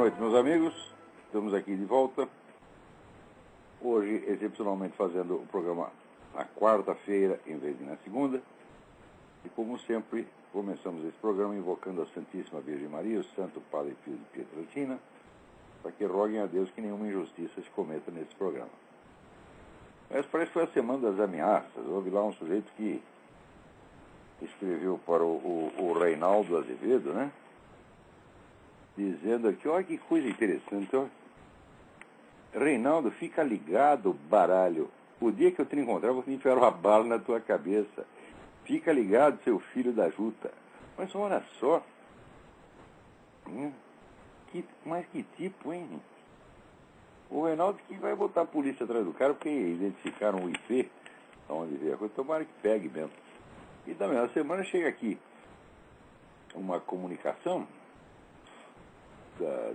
noite, meus amigos. Estamos aqui de volta. Hoje, excepcionalmente, fazendo o programa na quarta-feira, em vez de na segunda. E, como sempre, começamos esse programa invocando a Santíssima Virgem Maria, o Santo Padre Pio de Pietrelcina, para que roguem a Deus que nenhuma injustiça se cometa nesse programa. Mas parece que foi a semana das ameaças. Houve lá um sujeito que escreveu para o Reinaldo Azevedo, né? Dizendo aqui, olha que coisa interessante, ó. Reinaldo, fica ligado, baralho. O dia que eu te encontrar, eu vou enfiar uma bala na tua cabeça. Fica ligado, seu filho da juta. Mas olha só. Mas que tipo, hein? O Reinaldo que vai botar a polícia atrás do cara porque identificaram o IP, onde veio a coisa. Tomara que pegue mesmo. E também, na semana chega aqui uma comunicação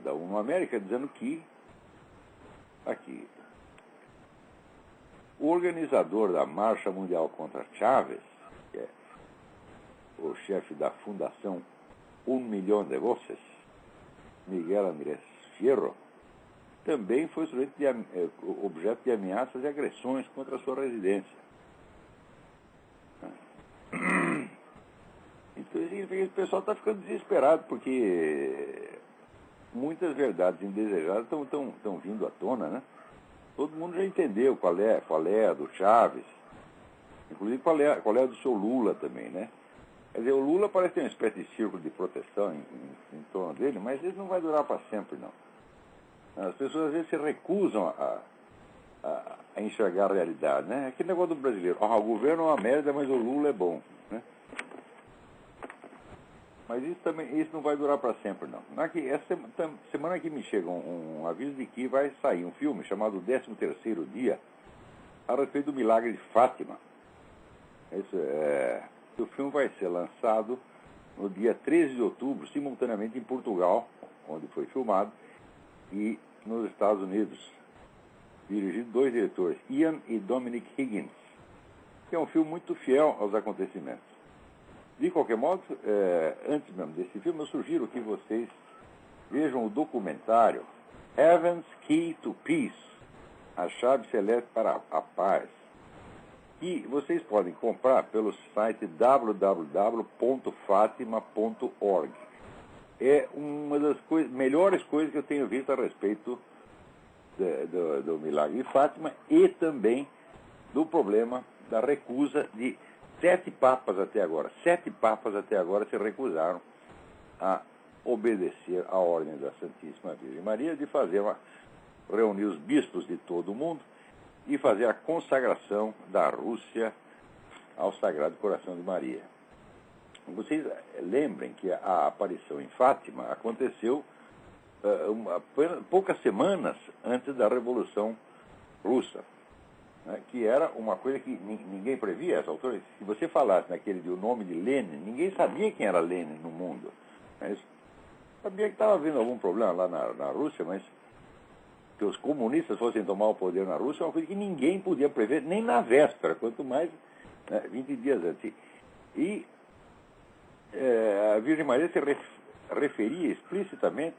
da ONU América dizendo que aqui o organizador da Marcha Mundial contra Chávez, que é o chefe da Fundação Un Millón de Voces, Miguel Andrés Fierro, também foi objeto de ameaças e agressões contra a sua residência. Então, o pessoal está ficando desesperado, porque muitas verdades indesejadas estão vindo à tona, né? Todo mundo já entendeu qual é a do Chávez, inclusive qual é a do seu Lula também, né? Quer dizer, o Lula parece ter uma espécie de círculo de proteção em torno dele, mas isso não vai durar para sempre, não. As pessoas às vezes se recusam a enxergar a realidade, né? Aquele negócio do brasileiro, o governo é uma merda, mas o Lula é bom, né? Mas isso não vai durar para sempre, não. Essa semana aqui me chega um aviso de que vai sair um filme chamado 13º Dia, a respeito do milagre de Fátima. O filme vai ser lançado no dia 13 de outubro, simultaneamente em Portugal, onde foi filmado, e nos Estados Unidos, dirigido dois diretores, Ian e Dominic Higgins, que é um filme muito fiel aos acontecimentos. De qualquer modo, antes mesmo desse filme, eu sugiro que vocês vejam o documentário Heaven's Key to Peace, a chave celeste para a paz, que vocês podem comprar pelo site www.fatima.org. É uma das melhores coisas que eu tenho visto a respeito do milagre de Fátima e também do problema da recusa de 7 papas até agora. 7 papas até agora se recusaram a obedecer à ordem da Santíssima Virgem Maria de reunir os bispos de todo o mundo e fazer a consagração da Rússia ao Sagrado Coração de Maria. Vocês lembrem que a aparição em Fátima aconteceu poucas semanas antes da Revolução Russa, né, que era uma coisa que ninguém previa a essa altura. Se você falasse naquele dia o nome de Lenin, ninguém sabia quem era Lenin no mundo. Mas sabia que estava havendo algum problema lá na Rússia, mas que os comunistas fossem tomar o poder na Rússia é uma coisa que ninguém podia prever, nem na véspera, quanto mais 20 dias antes. E a Virgem Maria se referia explicitamente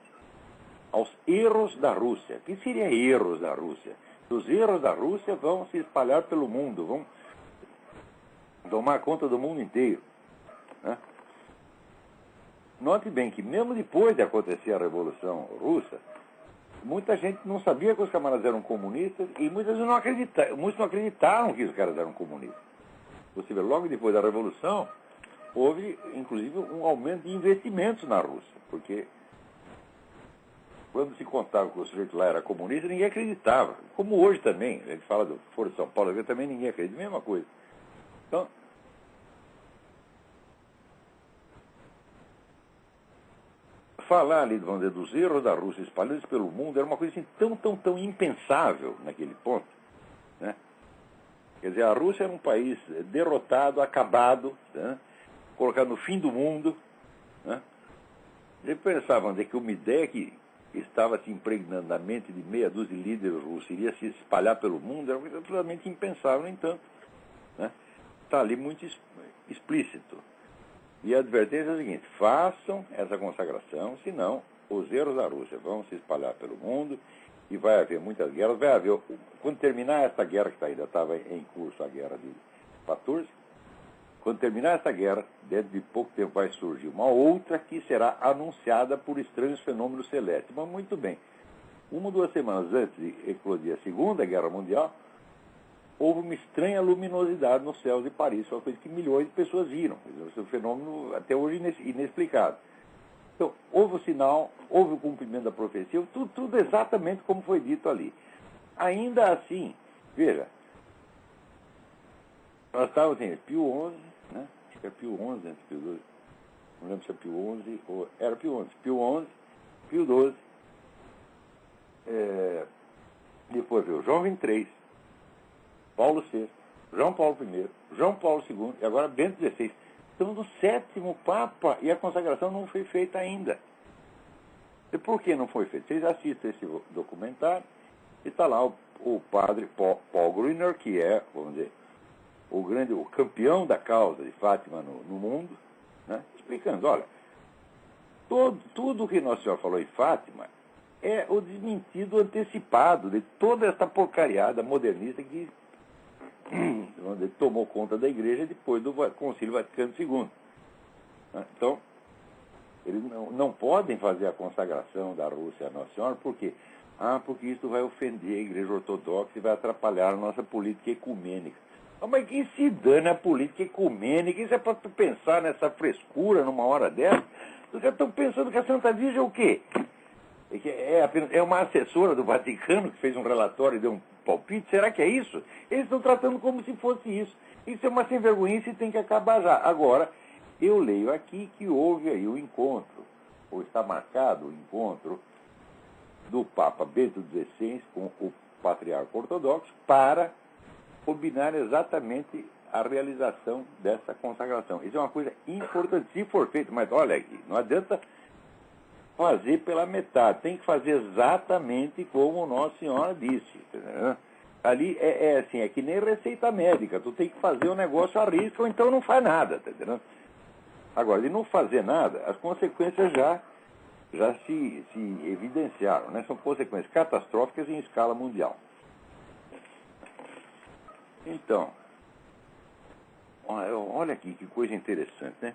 aos erros da Rússia. O que seria erros da Rússia? Os erros da Rússia vão se espalhar pelo mundo, vão tomar conta do mundo inteiro, né? Note bem que mesmo depois de acontecer a Revolução Russa, muita gente não sabia que os camaradas eram comunistas e muitos não acreditaram que os caras eram comunistas. Você vê, logo depois da Revolução, houve, inclusive, um aumento de investimentos na Rússia, porque quando se contava que o sujeito lá era comunista, ninguém acreditava. Como hoje também, a gente fala do Foro de São Paulo, também ninguém acredita, mesma coisa. Então, falar ali, vamos dizer, dos erros da Rússia espalhados pelo mundo era uma coisa assim tão impensável naquele ponto, né? Quer dizer, a Rússia era um país derrotado, acabado, né? Colocado no fim do mundo, né? Eles pensavam que uma ideia que estava se impregnando na mente de meia dúzia de líderes russos, iria se espalhar pelo mundo, era absolutamente impensável, no entanto, né? Está ali muito explícito. E a advertência é a seguinte: façam essa consagração, senão os erros da Rússia vão se espalhar pelo mundo e vai haver muitas guerras. Vai haver, quando terminar essa guerra que ainda estava em curso, a guerra de 14, quando terminar essa guerra, dentro de pouco tempo vai surgir uma outra que será anunciada por estranhos fenômenos celestes. Mas muito bem, 1 ou 2 semanas antes de eclodir a Segunda Guerra Mundial, houve uma estranha luminosidade nos céus de Paris, foi uma coisa que milhões de pessoas viram. Esse é um fenômeno até hoje inexplicado. Então, houve o sinal, houve o cumprimento da profecia, tudo exatamente como foi dito ali. Ainda assim, veja, nós estávamos em Pio XI, né? Acho que é Pio XI antes de Pio XII. Não lembro se é Pio XI ou... Era Pio XI. Pio XI, Pio XII. Depois veio João XXIII, Paulo VI, João Paulo I, João Paulo II e agora Bento XVI. Estamos no 7º Papa e a consagração não foi feita ainda. E por que não foi feita? Vocês assistem esse documentário e está lá o padre Paul Grüner, que é, vamos dizer, o campeão da causa de Fátima no mundo, né? Explicando, olha, tudo o que Nossa Senhora falou em Fátima é o desmentido antecipado de toda essa porcariada modernista que tomou conta da igreja depois do Concílio Vaticano II. Então, eles não podem fazer a consagração da Rússia à Nossa Senhora, por quê? Porque isso vai ofender a igreja ortodoxa e vai atrapalhar a nossa política ecumênica. Mas que se dane a política ecumênica? Isso é para tu pensar nessa frescura numa hora dessa? Os caras estão pensando que a Santa Virgem é o quê? É uma assessora do Vaticano que fez um relatório e deu um palpite? Será que é isso? Eles estão tratando como se fosse isso. Isso é uma sem-vergonhice e tem que acabar já. Agora, eu leio aqui que houve aí o encontro, ou está marcado o encontro do Papa Bento XVI com o Patriarca Ortodoxo para combinar exatamente a realização dessa consagração. Isso é uma coisa importante, se for feito, mas olha aqui, não adianta fazer pela metade, tem que fazer exatamente como Nossa Senhora disse. Entendeu? Ali é assim, é que nem receita médica, tu tem que fazer o negócio à risca ou então não faz nada, tá entendendo? Agora, de não fazer nada, as consequências já se evidenciaram, né? São consequências catastróficas em escala mundial. Então, olha aqui que coisa interessante, né?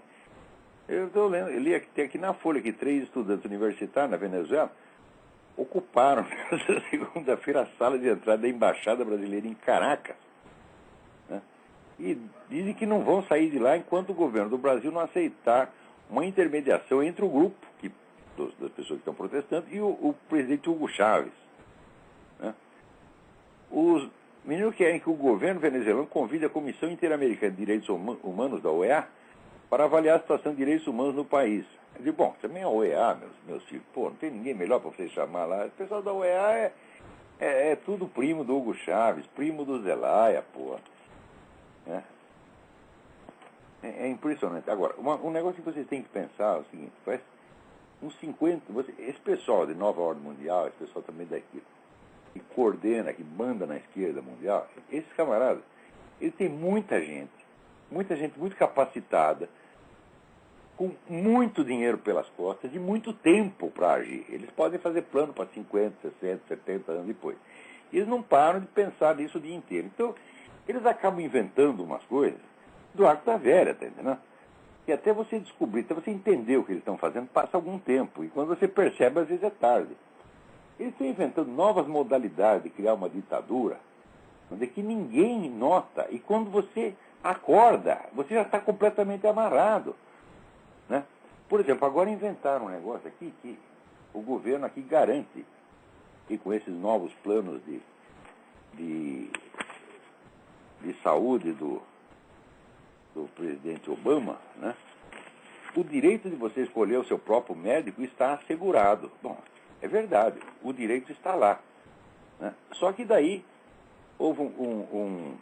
Eu estou lendo, eu li aqui na Folha que 3 estudantes universitários na Venezuela ocuparam nessa segunda-feira a sala de entrada da Embaixada Brasileira em Caracas, né? E dizem que não vão sair de lá enquanto o governo do Brasil não aceitar uma intermediação entre o grupo das pessoas que estão protestando e o presidente Hugo Chávez, né? Os meninos querem que o governo venezuelano convide a Comissão Interamericana de Direitos Humanos da OEA para avaliar a situação de direitos humanos no país. Eu digo, bom, também a OEA, meus filhos, pô, não tem ninguém melhor para vocês chamar lá. O pessoal da OEA é tudo primo do Hugo Chávez, primo do Zelaya, pô. É impressionante. Agora, um negócio que vocês têm que pensar é o seguinte, faz uns 50, esse pessoal de Nova Ordem Mundial, esse pessoal também daqui, que coordena, que manda na esquerda mundial, esses camaradas, eles têm muita gente muito capacitada, com muito dinheiro pelas costas e muito tempo para agir. Eles podem fazer plano para 50, 60, 70 anos depois. E eles não param de pensar nisso o dia inteiro. Então, eles acabam inventando umas coisas do arco da velha, tá entendendo? E até você descobrir, até você entender o que eles estão fazendo, passa algum tempo. E quando você percebe, às vezes é tarde. Eles estão inventando novas modalidades de criar uma ditadura, onde que ninguém nota. E quando você acorda, você já está completamente amarrado, né? Por exemplo, agora inventaram um negócio aqui que o governo aqui garante que com esses novos planos de saúde do presidente Obama, né, o direito de você escolher o seu próprio médico está assegurado. Bom, é verdade, o direito está lá, né? Só que daí houve um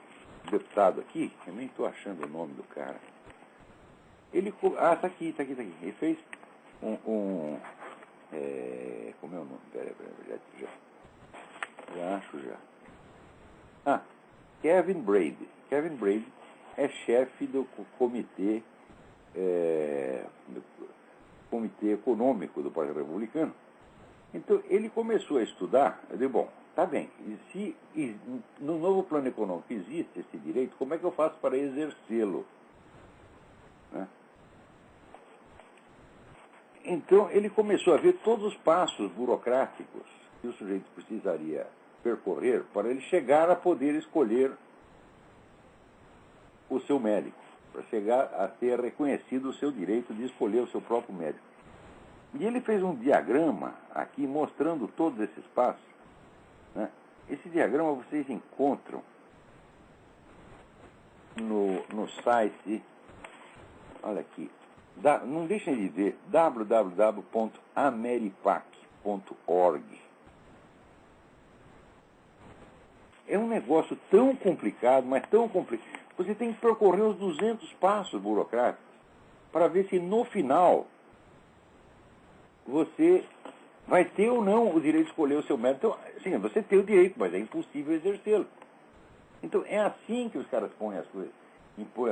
deputado aqui, eu nem estou achando o nome do cara. Ele... tá aqui. Ele fez como é o nome? Peraí, já acho já. Kevin Brady. Kevin Brady é chefe do comitê Comitê Econômico do Partido Republicano. Então, ele começou a estudar. Eu digo, bom, tá bem, se no novo plano econômico existe esse direito, como é que eu faço para exercê-lo? Né? Então, ele começou a ver todos os passos burocráticos que o sujeito precisaria percorrer para ele chegar a poder escolher o seu médico, para chegar a ter reconhecido o seu direito de escolher o seu próprio médico. E ele fez um diagrama aqui mostrando todos esses passos. Né? Esse diagrama vocês encontram no site, olha aqui, não deixem de ver, www.ameripac.org. É um negócio tão complicado, mas tão complicado. Você tem que percorrer os 200 passos burocráticos para ver se no final você vai ter ou não o direito de escolher o seu médico. Então, sim, você tem o direito, mas é impossível exercê-lo. Então, é assim que os caras impõem as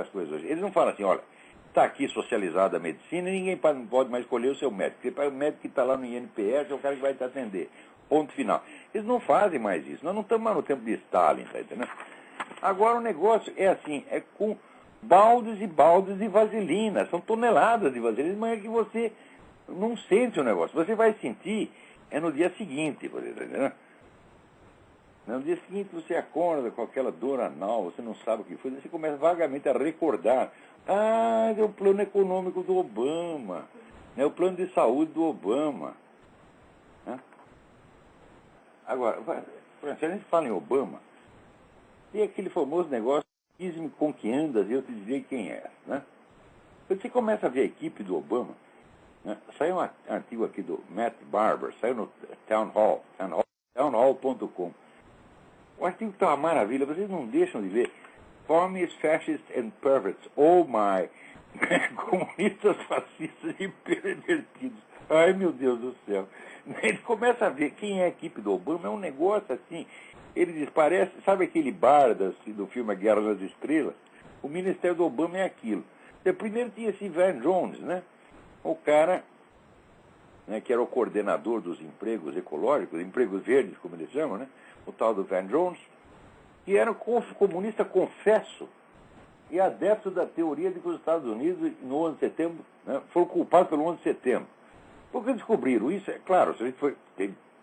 coisas hoje. Eles não falam assim, olha, está aqui socializada a medicina e ninguém pode mais escolher o seu médico. O médico que está lá no INPS é o cara que vai te atender. Ponto final. Eles não fazem mais isso. Nós não estamos mais no tempo de Stalin, tá entendendo? Agora o negócio é assim, é com baldes e baldes de vaselina. São toneladas de vaselina, mas é que você não sente o negócio. Você vai sentir no dia seguinte, por exemplo. No dia seguinte você acorda com aquela dor anal, você não sabe o que foi, você começa vagamente a recordar. Ah, é o plano econômico do Obama, é o plano de saúde do Obama. Né? Agora, se a gente fala em Obama, tem aquele famoso negócio, diz-me com que andas e eu te direi quem é. Né? Você começa a ver a equipe do Obama. Saiu um artigo aqui do Matt Barber, saiu no Town Hall, townhall.com. O artigo está uma maravilha, vocês não deixam de ver. Commies, fascists and perverts, oh my, comunistas, fascistas e pervertidos. Ai, meu Deus do céu. Ele começa a ver quem é a equipe do Obama, é um negócio assim. Ele diz, parece, sabe aquele bar do filme A Guerra das Estrelas? O Ministério do Obama é aquilo. Primeiro tinha esse Van Jones, né? O cara, né, que era o coordenador dos empregos ecológicos, empregos verdes, como eles chamam, né? O tal do Van Jones, que era um comunista confesso e adepto da teoria de que os Estados Unidos, no 11 de setembro, né, foram culpados pelo 11 de setembro. Por que descobriram isso? É claro,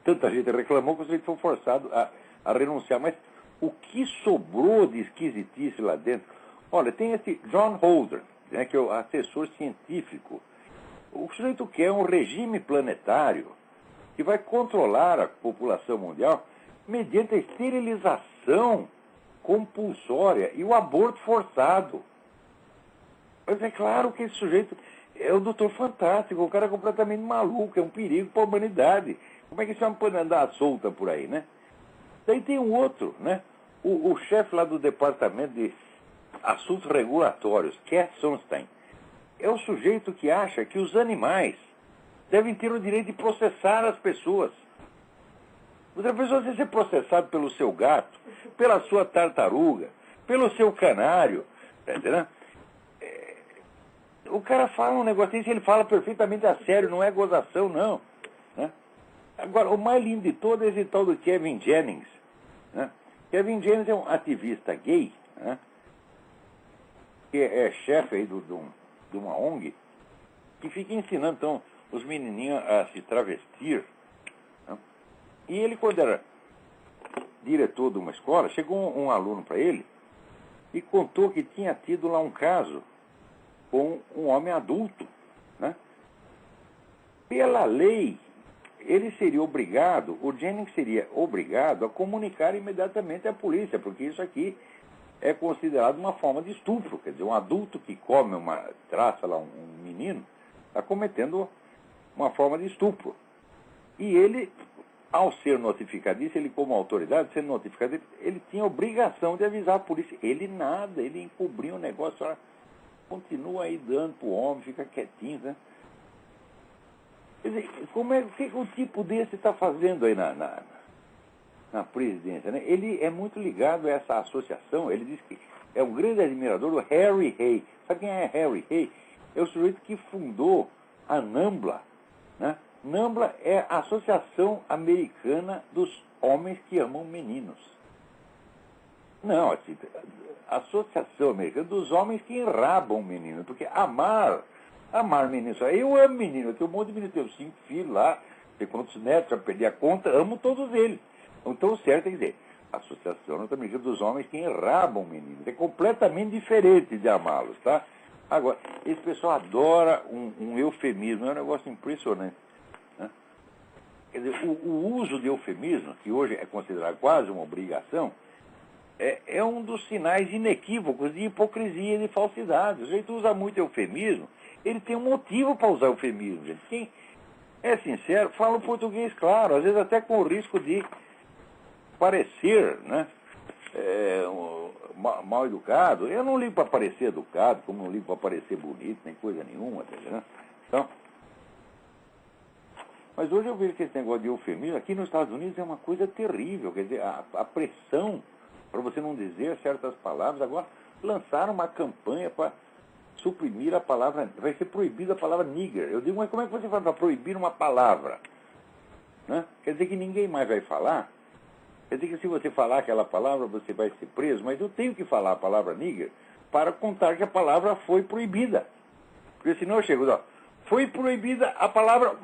tanta gente reclamou que o sujeito foi forçado a renunciar, mas o que sobrou de esquisitice lá dentro? Olha, tem esse John Holder, né, que é o assessor científico. O sujeito quer um regime planetário que vai controlar a população mundial mediante a esterilização compulsória e o aborto forçado. Mas é claro que esse sujeito é o doutor fantástico, o cara é completamente maluco, é um perigo para a humanidade. Como é que esse homem pode andar solta por aí, né? Daí tem um outro, né? O chefe lá do Departamento de Assuntos Regulatórios, Cass Sunstein, é o sujeito que acha que os animais devem ter o direito de processar as pessoas. Outra pessoa deve ser processado pelo seu gato, pela sua tartaruga, pelo seu canário. Tá entendendo? O cara fala um negócio desse, ele fala perfeitamente a sério, não é gozação, não. Né? Agora, o mais lindo de todo é esse tal do Kevin Jennings. Né? Kevin Jennings é um ativista gay, né? Que é chefe aí de uma ONG, que fica ensinando, então, os menininhos a se travestir. Né? E ele, quando era diretor de uma escola, chegou um aluno para ele e contou que tinha tido lá um caso com um homem adulto. Né? Pela lei, ele seria obrigado, o Jennings seria obrigado a comunicar imediatamente à polícia, porque isso aqui é considerado uma forma de estupro. Quer dizer, um adulto que come traça lá um menino, está cometendo uma forma de estupro. E ele, ao ser notificado disso, ele como autoridade, sendo notificado, ele tinha obrigação de avisar a polícia. Ele nada, ele encobriu o negócio, olha, continua aí dando pro homem, fica quietinho, né? Quer dizer, o que o tipo desse está fazendo aí na presidência, né? Ele é muito ligado a essa associação, ele diz que é um grande admirador do Harry Hay. Sabe quem é Harry Hay? É o sujeito que fundou a NAMBLA. Né? NAMBLA é a Associação Americana dos Homens que Amam Meninos. Não, assim, Associação Americana dos Homens que Enrabam Meninos. Porque amar meninos. Eu amo menino, eu tenho um monte de menino, eu tenho 5 filhos lá, sei quantos netos, já perdi a conta, amo todos eles. Então o certo é dizer, Associação Norte-Americana dos Homens que Enrabam Meninos. É completamente diferente de amá-los, tá? Agora, esse pessoal adora um eufemismo, é um negócio impressionante. Né? Quer dizer, o uso de eufemismo, que hoje é considerado quase uma obrigação, é um dos sinais inequívocos de hipocrisia e de falsidade. O sujeito usa muito eufemismo, ele tem um motivo para usar eufemismo. Gente. Quem é sincero, fala o português claro, às vezes até com o risco de parecer, né, mal educado. Eu não ligo para parecer educado, como não ligo para parecer bonito, nem coisa nenhuma. Tá vendo? Então, mas hoje eu vejo que esse negócio de eufemismo aqui nos Estados Unidos é uma coisa terrível. Quer dizer, a pressão para você não dizer certas palavras. Agora lançaram uma campanha para suprimir a palavra, vai ser proibida a palavra nigger. Eu digo, mas como é que você faz para proibir uma palavra? Né? Quer dizer que ninguém mais vai falar? Quer dizer que se você falar aquela palavra, você vai ser preso, mas eu tenho que falar a palavra nigger para contar que a palavra foi proibida. Porque senão eu chego, ó, foi proibida a palavra...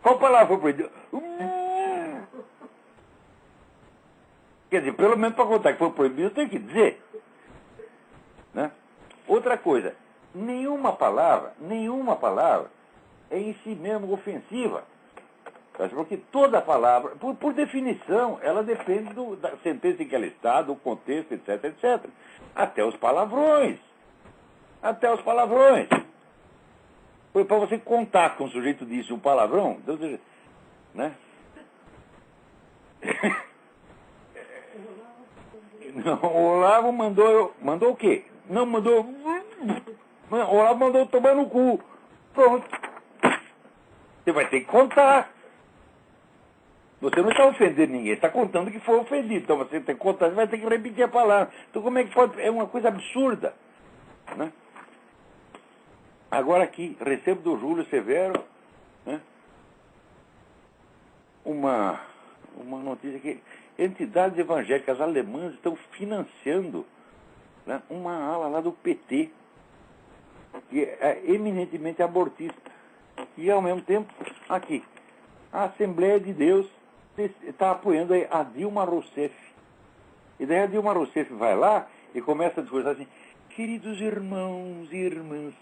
Qual palavra foi proibida? Quer dizer, pelo menos para contar que foi proibido, eu tenho que dizer. Né? Outra coisa, nenhuma palavra é em si mesmo ofensiva. Porque toda palavra, por definição, ela depende da sentença em que ela está, do contexto, etc, etc. Até os palavrões. Foi para você contar que um sujeito disse um palavrão, né? Não, o Olavo mandou o quê? Não, mandou... O Olavo mandou tomar no cu. Pronto. Você vai ter que contar. Você não está ofendendo ninguém, está contando que foi ofendido. Então você tem que contar, você vai ter que repetir a palavra. Então como é que pode... É uma coisa absurda. Né? Agora aqui, recebo do Júlio Severo, né, uma notícia que entidades evangélicas alemãs estão financiando, né, uma ala lá do PT, que é eminentemente abortista. E ao mesmo tempo, aqui, a Assembleia de Deus está apoiando a Dilma Rousseff. E daí a Dilma Rousseff vai lá e começa a discursar assim, queridos irmãos e irmãs,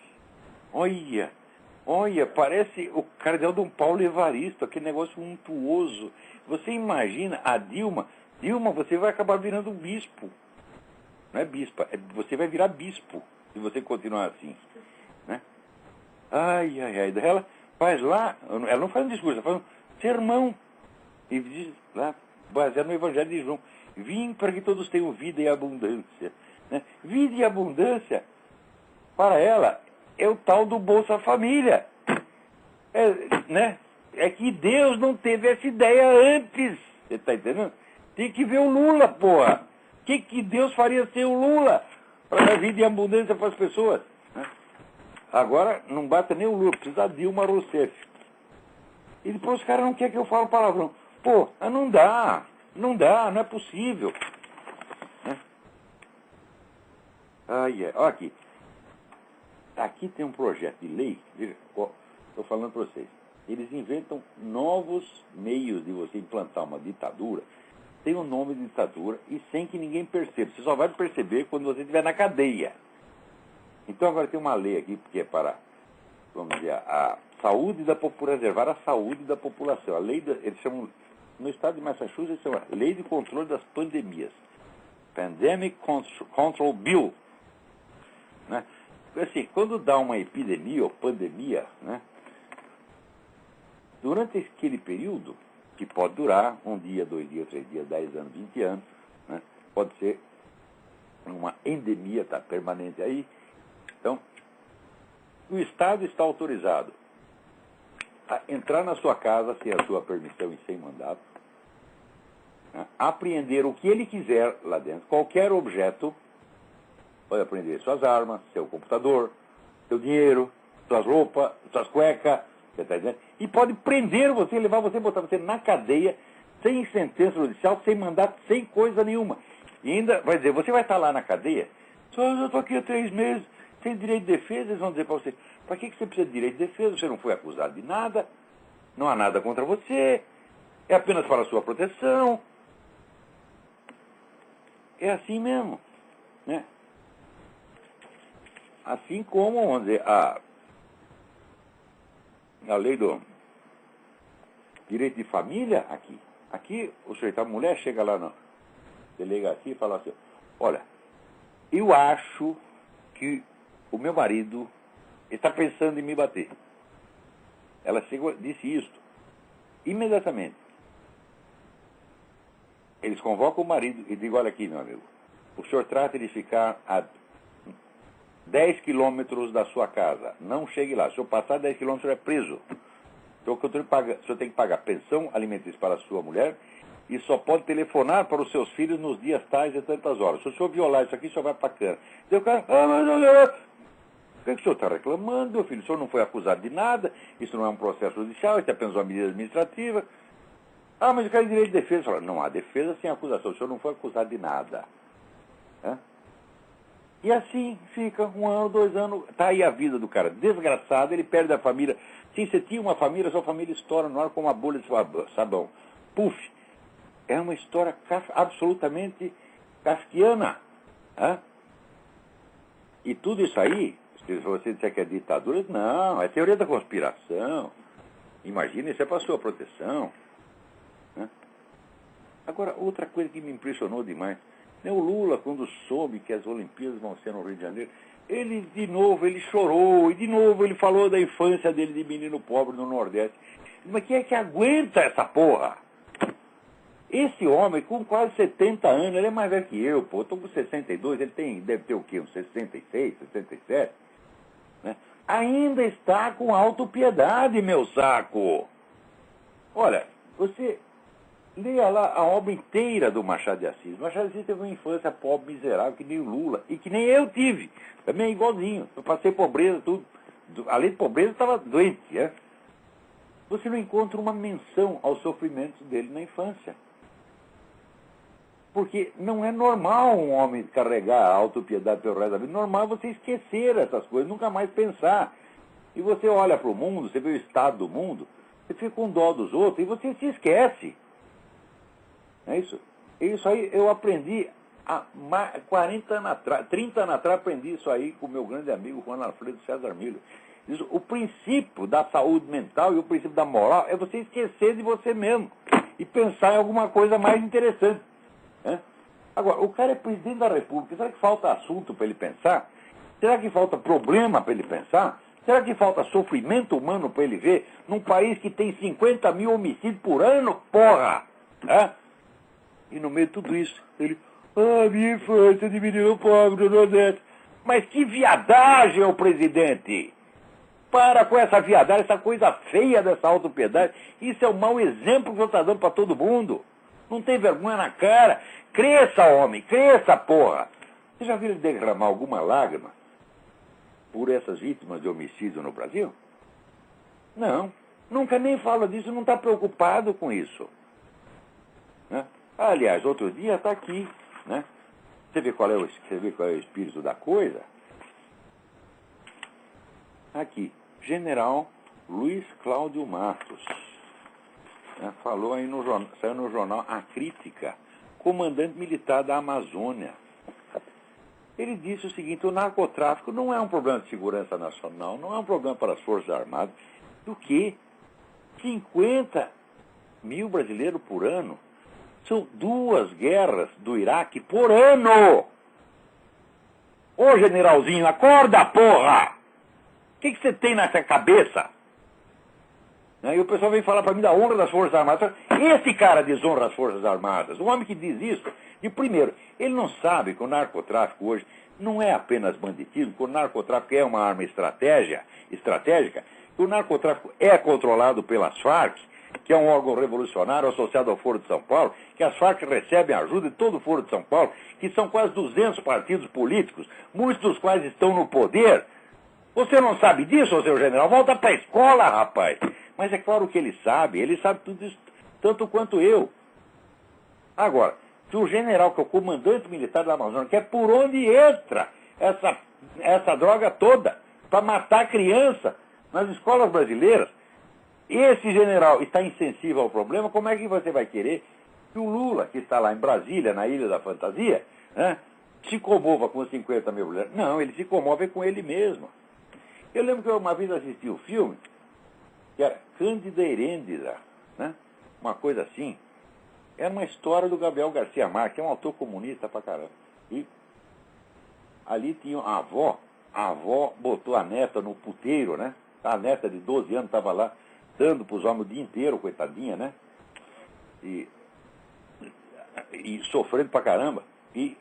olha, parece o cardeal Dom Paulo Evaristo, aquele negócio untuoso. Você imagina a Dilma, você vai acabar virando um bispo. Não é bispa, você vai virar bispo, se você continuar assim. Né? Daí ela faz lá, ela não faz um discurso, ela faz um sermão. E diz lá, baseado no Evangelho de João, vim para que todos tenham vida e abundância. Né? Vida e abundância, para ela, é o tal do Bolsa Família. Né? É que Deus não teve essa ideia antes. Você está entendendo? Tem que ver o Lula, porra. O que Deus faria sem o Lula? Para dar vida e abundância para as pessoas. Né? Agora, não basta nem o Lula, precisa da Dilma Rousseff. E depois os caras não querem que eu fale palavrão. Pô, não dá, não é possível. Né? Olha aqui. Aqui tem um projeto de lei, estou falando para vocês. Eles inventam novos meios de você implantar uma ditadura. Tem o nome de ditadura e sem que ninguém perceba. Você só vai perceber quando você estiver na cadeia. Então agora tem uma lei aqui que é para, vamos dizer, a saúde da população, preservar a saúde da população. A lei, eles chamam, no estado de Massachusetts, chama Lei de Controle das Pandemias. Pandemic Control Bill. Né? Assim, quando dá uma epidemia ou pandemia, né, durante aquele período, que pode durar 1 dia, 2 dias, 3 dias, 10 anos, 20 anos, né, pode ser uma endemia, está permanente aí. Então, o Estado está autorizado a entrar na sua casa sem a sua permissão e sem mandato, né, apreender o que ele quiser lá dentro, qualquer objeto, pode apreender suas armas, seu computador, seu dinheiro, suas roupas, suas cuecas, você tá entendendo? E pode prender você, levar você, botar você na cadeia, sem sentença judicial, sem mandato, sem coisa nenhuma. E ainda vai dizer, você vai estar lá na cadeia, só eu estou aqui há 3 meses, sem direito de defesa, eles vão dizer para você, para que você precisa de direito de defesa? Você não foi acusado de nada, não há nada contra você, é apenas para a sua proteção. É assim mesmo, né? Assim como, vamos dizer, a lei do direito de família aqui. Aqui, o sujeito, a mulher chega lá na delegacia e fala assim, olha, eu acho que o meu marido está pensando em me bater. Ela chegou, disse isso, imediatamente. Eles convocam o marido e dizem, olha aqui, meu amigo, o senhor trata de ficar a 10 quilômetros da sua casa. Não chegue lá. Se eu passar 10 quilômetros, o senhor é preso. Então, o senhor tem que pagar pensão alimentícia para a sua mulher e só pode telefonar para os seus filhos nos dias tais e tantas horas. Se o senhor violar isso aqui, o senhor vai para a cana. Então, o cara, mas olha, o que o senhor está reclamando, meu filho? O senhor não foi acusado de nada, isso não é um processo judicial, isso é apenas uma medida administrativa. Mas eu quero direito de defesa. Fala, não há defesa sem acusação, o senhor não foi acusado de nada. E assim fica 1 ano, 2 anos, tá aí a vida do cara desgraçado, ele perde a família. Se você tinha uma família, sua família estoura no ar como uma bolha de sabão. Puf! É uma história absolutamente kafkiana. E tudo isso aí, se você disser que é ditadura, não, é teoria da conspiração. Imagina, isso é para sua proteção. Agora, outra coisa que me impressionou demais, o Lula, quando soube que as Olimpíadas vão ser no Rio de Janeiro, ele, de novo, ele chorou, e de novo ele falou da infância dele de menino pobre no Nordeste. Mas quem é que aguenta essa porra? Esse homem, com quase 70 anos, ele é mais velho que eu, pô, eu tô com 62, ele deve ter o quê, uns 66, 67, né? Ainda está com autopiedade, meu saco. Olha, você leia lá a obra inteira do Machado de Assis. Machado de Assis teve uma infância pobre, miserável, que nem o Lula, e que nem eu tive. Também é igualzinho. Eu passei pobreza, tudo. Além de pobreza, eu estava doente. Você não encontra uma menção aos sofrimentos dele na infância. Porque não é normal um homem carregar a autopiedade pelo resto da vida. Normal é você esquecer essas coisas, nunca mais pensar. E você olha para o mundo, você vê o estado do mundo, você fica com dó dos outros e você se esquece. É isso? Isso aí eu aprendi há 40 anos atrás, 30 anos atrás, aprendi isso aí com o meu grande amigo Juan Alfredo César Milho. O princípio da saúde mental e o princípio da moral é você esquecer de você mesmo e pensar em alguma coisa mais interessante. Agora, o cara é presidente da República, será que falta assunto para ele pensar? Será que falta problema para ele pensar? Será que falta sofrimento humano para ele ver num país que tem 50 mil homicídios por ano? Porra! E no meio de tudo isso, ele, minha infância de menino pobre do Nordeste. Mas que viadagem, ô presidente! Para com essa viadagem, essa coisa feia dessa autopiedade. Isso é um mau exemplo que você está dando para todo mundo. Não tem vergonha na cara. Cresça, homem, cresça, porra. Você já viu ele derramar alguma lágrima por essas vítimas de homicídio no Brasil? Não. Nunca nem fala disso, não está preocupado com isso. Aliás, outro dia está aqui, né? Você vê qual é o espírito da coisa? Aqui, General Luiz Cláudio Matos. Falou aí saiu no jornal A Crítica, comandante militar da Amazônia. Ele disse o seguinte, o narcotráfico não é um problema de segurança nacional, não é um problema para as Forças Armadas, do que 50 mil brasileiros por ano. São 2 guerras do Iraque por ano. Ô, generalzinho, acorda, porra! O que você tem nessa cabeça? E o pessoal vem falar para mim da honra das Forças Armadas. Esse cara desonra as Forças Armadas. O homem que diz isso, e primeiro, ele não sabe que o narcotráfico hoje não é apenas banditismo, que o narcotráfico é uma arma estratégica, que o narcotráfico é controlado pelas Farc, que é um órgão revolucionário associado ao Foro de São Paulo, que as Farc recebem ajuda de todo o Foro de São Paulo, que são quase 200 partidos políticos, muitos dos quais estão no poder, Você não sabe disso, ô seu general? Volta para a escola, rapaz. Mas é claro que ele sabe tudo isso, tanto quanto eu. Agora, se o general, que é o comandante militar da Amazônia, que é por onde entra essa droga toda, para matar criança nas escolas brasileiras, esse general está insensível ao problema, como é que você vai querer que o Lula, que está lá em Brasília, na Ilha da Fantasia, né, se comova com 50 mil mulheres? Não, ele se comove com ele mesmo. Eu lembro que eu uma vez assisti um filme, que era Cândida Herêndira, né, uma coisa assim. Era uma história do Gabriel Garcia Marques, que é um autor comunista pra caramba. E ali tinha a avó botou a neta no puteiro, né? A neta de 12 anos estava lá dando pros homens o dia inteiro, coitadinha, né? E sofrendo pra caramba. E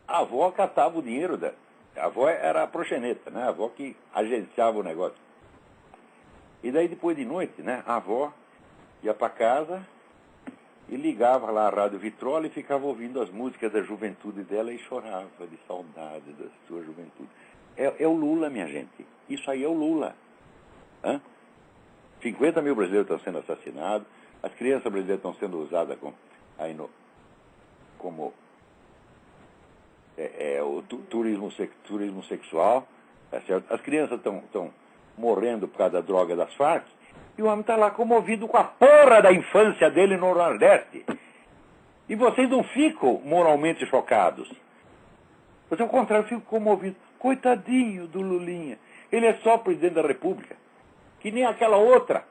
a avó catava o dinheiro dela. A avó era a proxeneta, né? A avó que agenciava o negócio. E daí depois de noite, né? A avó ia pra casa e ligava lá a Rádio Vitrola e ficava ouvindo as músicas da juventude dela e chorava de saudade da sua juventude. É o Lula, minha gente. Isso aí é o Lula. 50 mil brasileiros estão sendo assassinados, as crianças brasileiras estão sendo usadas como o turismo sexual, tá certo? As crianças estão morrendo por causa da droga das Farc, e o homem está lá comovido com a porra da infância dele no Nordeste. E vocês não ficam moralmente chocados. Você, ao contrário, fica comovido. Coitadinho do Lulinha. Ele é só presidente da República. Que nem aquela outra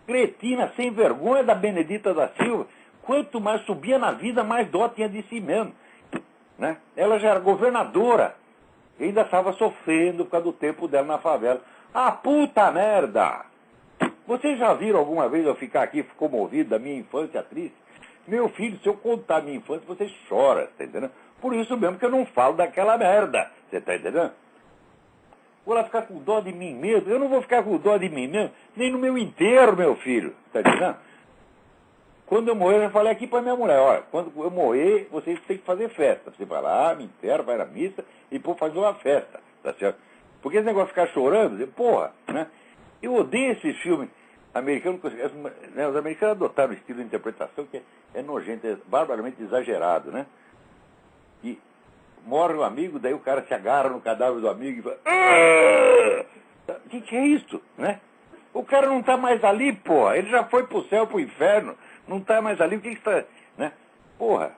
cretina sem vergonha da Benedita da Silva. Quanto mais subia na vida, mais dó tinha de si mesmo. Né? Ela já era governadora. E ainda estava sofrendo por causa do tempo dela na favela. Ah, puta merda! Vocês já viram alguma vez eu ficar aqui comovido da minha infância triste? Meu filho, se eu contar a minha infância, você chora, tá entendendo? Por isso mesmo que eu não falo daquela merda, você tá entendendo? Vou lá ficar com dó de mim mesmo? Eu não vou ficar com dó de mim mesmo, nem no meu enterro, meu filho, tá entendendo? Quando eu morrer, eu já falei aqui pra minha mulher, olha, quando eu morrer, vocês têm que fazer festa. Você vai lá, me enterra, vai na missa e pô, faz uma festa, tá certo? Porque esse negócio de ficar chorando, porra, né? Eu odeio esse filme americano, né, os americanos adotaram um estilo de interpretação que é nojento, é barbaramente exagerado, né? E morre um amigo, daí o cara se agarra no cadáver do amigo e fala, o que é isso, né? O cara não está mais ali, porra, ele já foi pro céu, pro inferno, não está mais ali, o que está, né? Porra,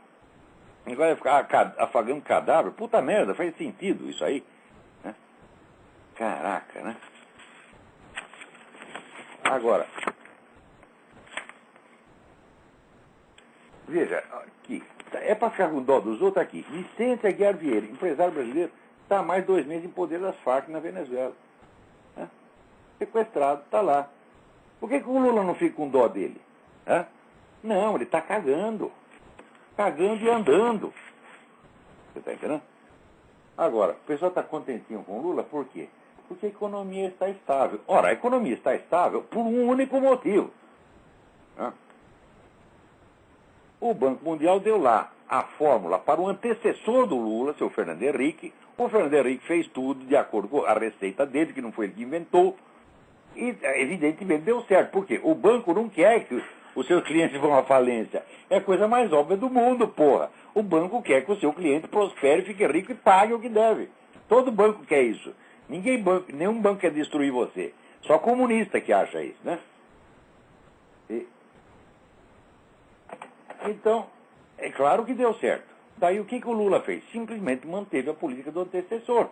ele vai ficar afagando cadáver, puta merda, faz sentido isso aí, né? Caraca, né? Agora, veja, aqui, é para ficar com dó dos outros aqui. Vicente Aguiar Vieira, empresário brasileiro, está há mais de 2 meses em poder das Farc na Venezuela. Né? Sequestrado, está lá. Por que o Lula não fica com dó dele? Não, ele está cagando. Cagando e andando. Você está entendendo? Agora, o pessoal está contentinho com o Lula, por quê? Porque a economia está estável. Ora, a economia está estável por um único motivo. Né? O Banco Mundial deu lá a fórmula para o antecessor do Lula, seu Fernando Henrique. O Fernando Henrique fez tudo de acordo com a receita dele, que não foi ele que inventou. E, evidentemente, deu certo. Por quê? O banco não quer que os seus clientes vão à falência. É a coisa mais óbvia do mundo, porra. O banco quer que o seu cliente prospere, fique rico e pague o que deve. Todo banco quer isso. Nenhum banco quer destruir você. Só comunista que acha isso, né? Então, é claro que deu certo. Daí o que o Lula fez? Simplesmente manteve a política do antecessor.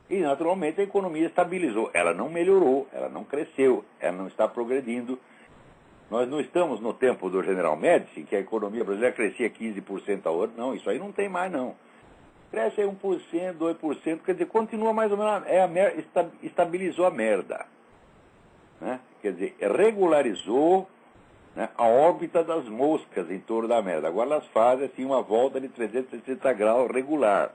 E, naturalmente, a economia estabilizou. Ela não melhorou, ela não cresceu, ela não está progredindo. Nós não estamos no tempo do General Médici, que a economia brasileira crescia 15% ao ano. Não, isso aí não tem mais, não. Cresce aí 1%, 2%, quer dizer, continua mais ou menos, estabilizou a merda. Né? Quer dizer, regularizou, né, a órbita das moscas em torno da merda. Agora elas fazem assim uma volta de 360 graus regular.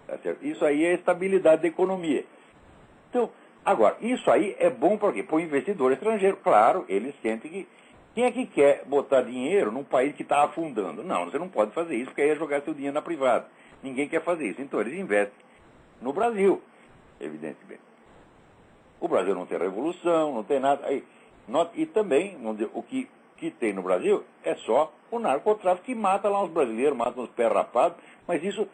Tá certo? Isso aí é a estabilidade da economia. Então, agora, isso aí é bom para quê? Para o investidor estrangeiro. Claro, eles sentem que... Quem é que quer botar dinheiro num país que está afundando? Não, você não pode fazer isso, porque aí é jogar seu dinheiro na privada. Ninguém quer fazer isso. Então, eles investem no Brasil, evidentemente. O Brasil não tem revolução, não tem nada. E também, o que tem no Brasil é só o narcotráfico que mata lá os brasileiros, mata os pés rapados, mas isso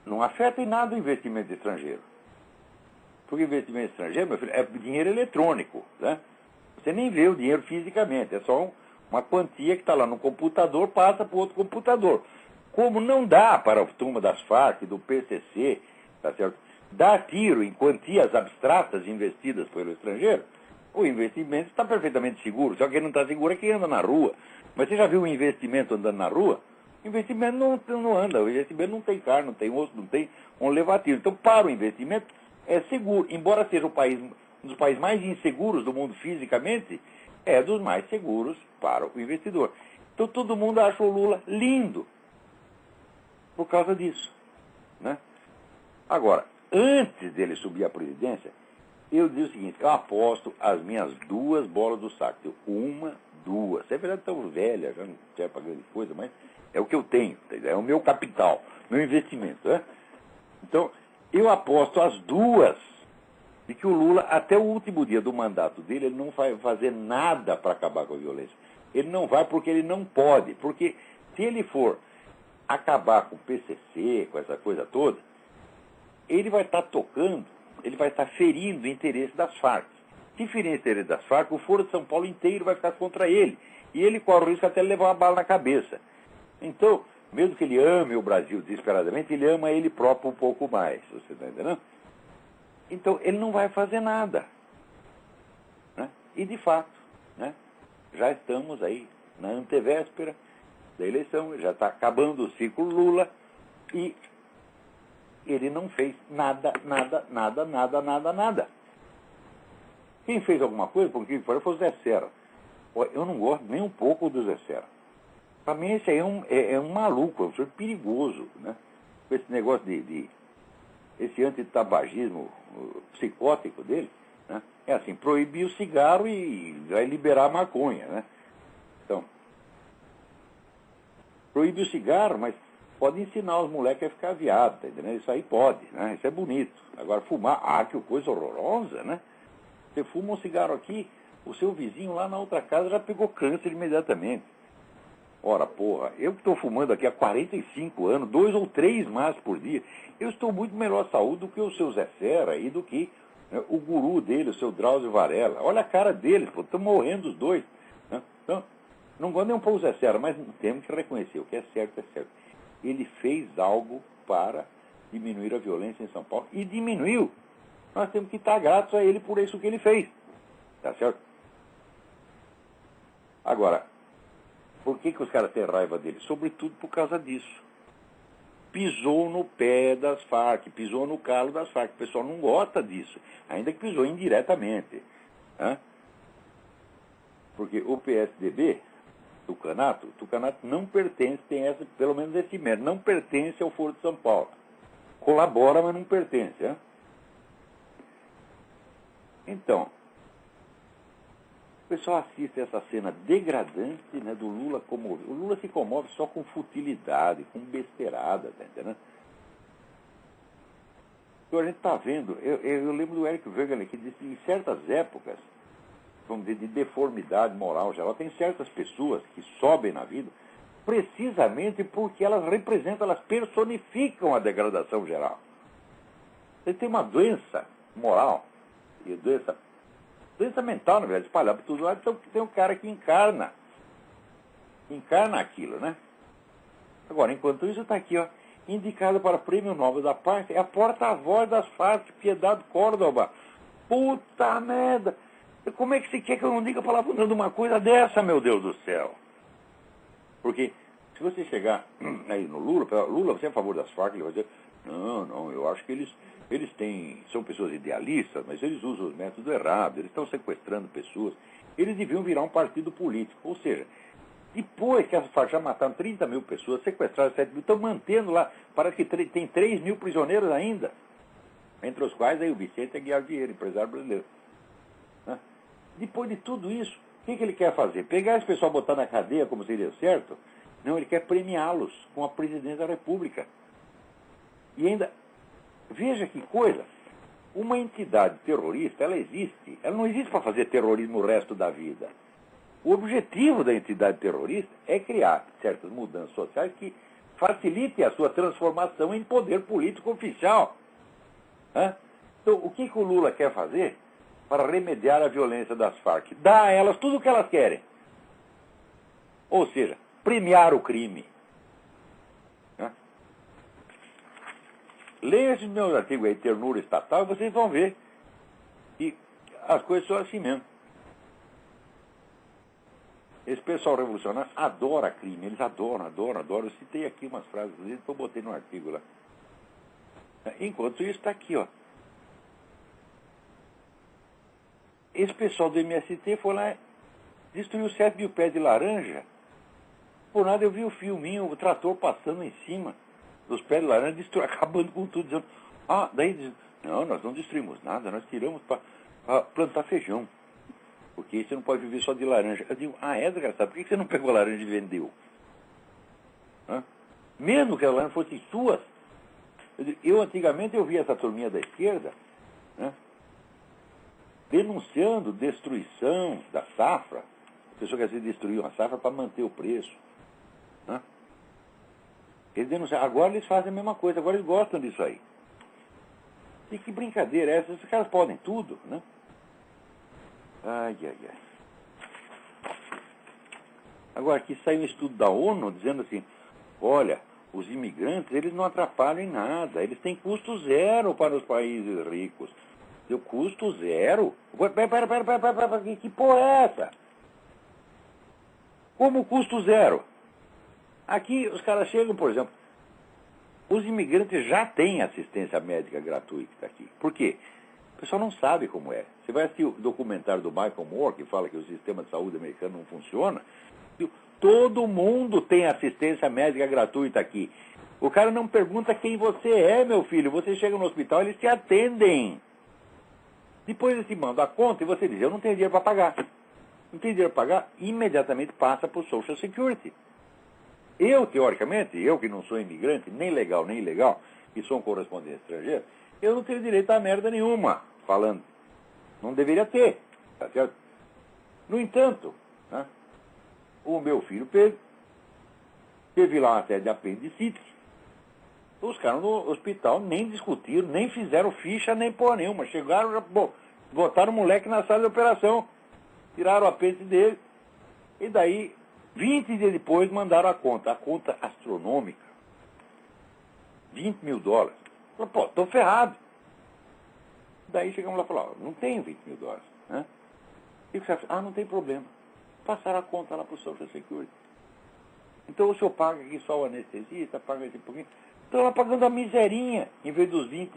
não afeta em nada o investimento estrangeiro. Porque investimento estrangeiro, meu filho, é dinheiro eletrônico, né? Você nem vê o dinheiro fisicamente, é só uma quantia que está lá no computador, passa para o outro computador. Como não dá para a turma das Farc, do PCC, tá certo? Dar tiro em quantias abstratas investidas pelo estrangeiro, o investimento está perfeitamente seguro. Só que ele não está seguro é quem anda na rua. Mas você já viu um investimento andando na rua? O investimento não anda, o investimento não tem carne, não tem osso, não tem onde levar tiro. Então, para o investimento, é seguro. Embora seja um dos países mais inseguros do mundo fisicamente, é dos mais seguros para o investidor. Então, todo mundo acha o Lula lindo por causa disso, né? Agora, antes dele subir à presidência, eu disse o seguinte: eu aposto as minhas 2 bolas do saco. Uma, 2. É verdade, tão velha, já não serve para grande coisa, mas é o que eu tenho, é o meu capital, meu investimento, né? Então, eu aposto as 2 de que o Lula, até o último dia do mandato dele, ele não vai fazer nada para acabar com a violência. Ele não vai porque ele não pode. Porque se ele for acabar com o PCC, com essa coisa toda, ele vai estar tocando, ele vai estar ferindo o interesse das Farc. Se ferir o interesse das Farc, o Foro de São Paulo inteiro vai ficar contra ele. E ele corre o risco até de levar uma bala na cabeça. Então, mesmo que ele ame o Brasil desesperadamente, ele ama ele próprio um pouco mais. Você está entendendo? Então, ele não vai fazer nada, né? E, de fato, né, já estamos aí na antevéspera da eleição, já está acabando o ciclo Lula e ele não fez nada. Quem fez alguma coisa, por que foi o Zé Serra. Eu não gosto nem um pouco do Zé Serra. Para mim, esse aí é um maluco, é um senhor perigoso, né? Com esse negócio esse antitabagismo psicótico dele, né? É assim, proibir o cigarro e vai liberar a maconha, né? Então, proibir o cigarro, mas pode ensinar os moleques a ficar viado, tá entendendo? Isso aí pode, né? Isso é bonito. Agora, fumar, que coisa horrorosa, né? Você fuma um cigarro aqui, o seu vizinho lá na outra casa já pegou câncer imediatamente. Ora, porra, eu que estou fumando aqui há 45 anos, 2 ou 3 maços por dia, eu estou muito melhor saúde do que o seu Zé Serra e do que, né, o guru dele, o seu Drauzio Varela. Olha a cara deles, pô, estão morrendo os dois, né? Então, não gosto nem um pouco do Zé Serra, mas temos que reconhecer, o que é certo é certo. Ele fez algo para diminuir a violência em São Paulo, e diminuiu. Nós temos que estar gratos a ele por isso que ele fez, tá certo? Agora, por que os caras têm raiva dele? Sobretudo por causa disso. Pisou no pé das Farc, pisou no calo das Farc. O pessoal não gosta disso, ainda que pisou indiretamente, né? Porque o PSDB, Tucanato não pertence, pelo menos esse mérito, não pertence ao Foro de São Paulo. Colabora, mas não pertence, né? Então, o pessoal assiste a essa cena degradante, né, do Lula comovido. O Lula se comove só com futilidade, com besteirada, tá entendendo? Então a gente está vendo, eu lembro do Eric Wegener que disse que em certas épocas, vamos dizer, de deformidade moral geral, tem certas pessoas que sobem na vida precisamente porque elas representam, elas personificam a degradação geral. Você tem uma doença moral, e doença mental, na verdade, espalhada por todos os lados, então tem um cara que encarna aquilo, né? Agora, enquanto isso, está aqui, ó, indicado para Prêmio Nobel da Paz, é a porta-voz das Farc, Piedade Córdoba. Puta merda! Como é que você quer que eu não diga palavrão de uma coisa dessa, meu Deus do céu? Porque, se você chegar aí no Lula, você é a favor das Farc, ele vai dizer, não, eu acho que eles são pessoas idealistas, mas eles usam os métodos errados, eles estão sequestrando pessoas. Eles deviam virar um partido político. Ou seja, depois que as Farc já mataram 30 mil pessoas, sequestraram 7 mil, estão mantendo lá, parece que tem 3 mil prisioneiros ainda, entre os quais aí o Vicente Aguiar Vieira, empresário brasileiro. Né? Depois de tudo isso, o que ele quer fazer? Pegar esse pessoal e botar na cadeia como seria certo? Não, ele quer premiá-los com a presidência da República. E ainda Veja que coisa. Uma entidade terrorista, ela existe. Ela não existe para fazer terrorismo o resto da vida. O objetivo da entidade terrorista é criar certas mudanças sociais que facilitem a sua transformação em poder político oficial. Então, o que o Lula quer fazer para remediar a violência das Farc? Dá a elas tudo o que elas querem. Ou seja, premiar o crime. Leia esse meu artigo aí, Ternura Estatal, e vocês vão ver que as coisas são assim mesmo. Esse pessoal revolucionário adora crime, eles adoram. Eu citei aqui umas frases deles que eu botei no artigo lá. Enquanto isso está aqui, ó. Esse pessoal do MST foi lá, destruiu 7 mil pés de laranja. Por nada eu vi o filminho, o trator passando em cima dos pés de laranja, acabando com tudo, dizendo, daí diz, não, nós não destruímos nada, nós tiramos para plantar feijão. Porque você não pode viver só de laranja. Eu digo, desgraçado, por que você não pegou a laranja e vendeu? Mesmo que a laranja fosse suas. Eu antigamente eu via essa turminha da esquerda, denunciando destruição da safra. A pessoa quer dizer, destruiu a safra para manter o preço. Eles denunciam. Agora eles fazem a mesma coisa, agora eles gostam disso aí. E que brincadeira é essa? Esses caras podem tudo, né? Ai. Agora, aqui saiu um estudo da ONU dizendo assim, olha, os imigrantes, eles não atrapalham em nada, eles têm custo zero para os países ricos. Deu custo zero? Pera, que porra é essa? Como custo zero? Aqui os caras chegam, por exemplo, os imigrantes já têm assistência médica gratuita aqui. Por quê? O pessoal não sabe como é. Você vai assistir o documentário do Michael Moore, que fala que o sistema de saúde americano não funciona. Todo mundo tem assistência médica gratuita aqui. O cara não pergunta quem você é, meu filho. Você chega no hospital, eles te atendem. Depois eles te mandam a conta e você diz, eu não tenho dinheiro para pagar. Não tenho dinheiro para pagar, imediatamente passa para o Social Security. Eu, teoricamente, eu que não sou imigrante, nem legal, nem ilegal, e sou um correspondente estrangeiro, eu não tenho direito a merda nenhuma, falando. Não deveria ter, tá certo? No entanto, o meu filho teve lá uma série de apendicite. Os caras no hospital nem discutiram, nem fizeram ficha, nem porra nenhuma. Chegaram, botaram o moleque na sala de operação, tiraram o apêndice dele, e daí, 20 dias depois, mandaram a conta astronômica. $20 mil. Pô, tô ferrado. Daí chegamos lá e falaram, não tenho $20 mil. E o cara falou, não tem problema. Passaram a conta lá para o Social Security. Então o senhor paga aqui só o anestesista, paga esse pouquinho. Estão lá pagando a miserinha, em vez dos $20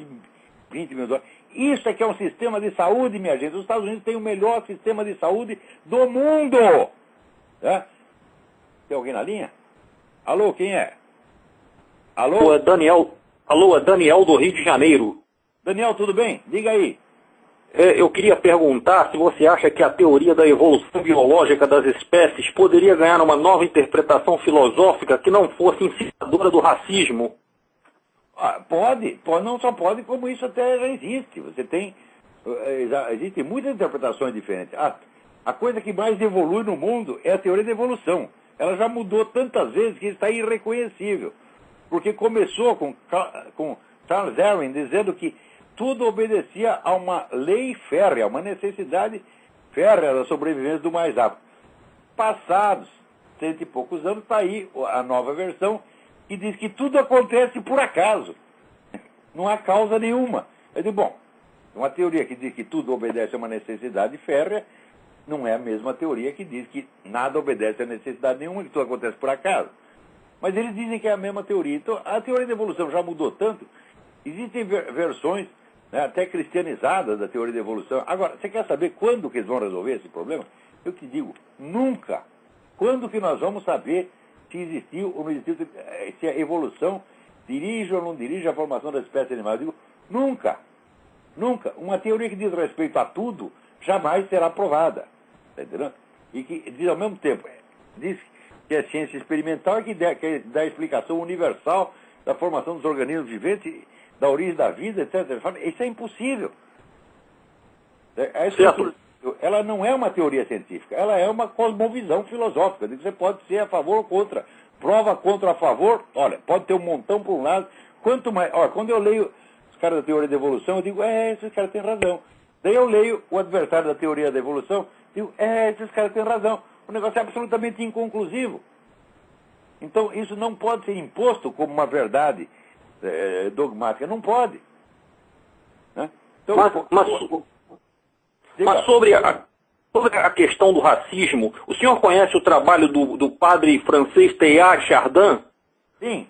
mil. Isso é que é um sistema de saúde, minha gente. Os Estados Unidos têm o melhor sistema de saúde do mundo. Tem alguém na linha? Alô, quem é? Alô? É Daniel. Alô, é Daniel do Rio de Janeiro. Daniel, tudo bem? Diga aí. Eu queria perguntar se você acha que a teoria da evolução biológica das espécies poderia ganhar uma nova interpretação filosófica que não fosse incitadora do racismo. Pode, não só pode, como isso até já existe. Você tem, existem muitas interpretações diferentes. A coisa que mais evolui no mundo é a teoria da evolução. Ela já mudou tantas vezes que está irreconhecível. Porque começou com Charles Darwin dizendo que tudo obedecia a uma lei férrea, uma necessidade férrea da sobrevivência do mais apto. Passados 100 e poucos anos, está aí a nova versão, que diz que tudo acontece por acaso. Não há causa nenhuma. Eu digo, bom, uma teoria que diz que tudo obedece a uma necessidade férrea, não é a mesma teoria que diz que nada obedece a necessidade nenhuma, que tudo acontece por acaso. Mas eles dizem que é a mesma teoria. Então, a teoria da evolução já mudou tanto, existem versões até cristianizadas da teoria da evolução. Agora, você quer saber quando que eles vão resolver esse problema? Eu te digo, nunca. Quando que nós vamos saber se existiu ou não existiu, se a evolução dirige ou não dirige a formação das espécies animais? Eu digo, nunca. Nunca. Uma teoria que diz respeito a tudo jamais será provada. Está entendendo? E que diz ao mesmo tempo, diz que é ciência experimental e que dá a explicação universal da formação dos organismos viventes da origem da vida, etc. Ele fala, isso é impossível. Certo. Ela não é uma teoria científica, ela é uma cosmovisão filosófica, de que você pode ser a favor ou contra. Prova contra ou a favor, olha, pode ter um montão por um lado. Quanto mais, olha, quando eu leio os caras da teoria da evolução, eu digo, esses caras têm razão. Daí eu leio o adversário da teoria da evolução, digo, esses caras têm razão. O negócio é absolutamente inconclusivo. Então, isso não pode ser imposto como uma verdade dogmática. Não pode. Né? Então, mas sobre a questão do racismo, o senhor conhece o trabalho do padre francês Teilhard de Chardin? Sim.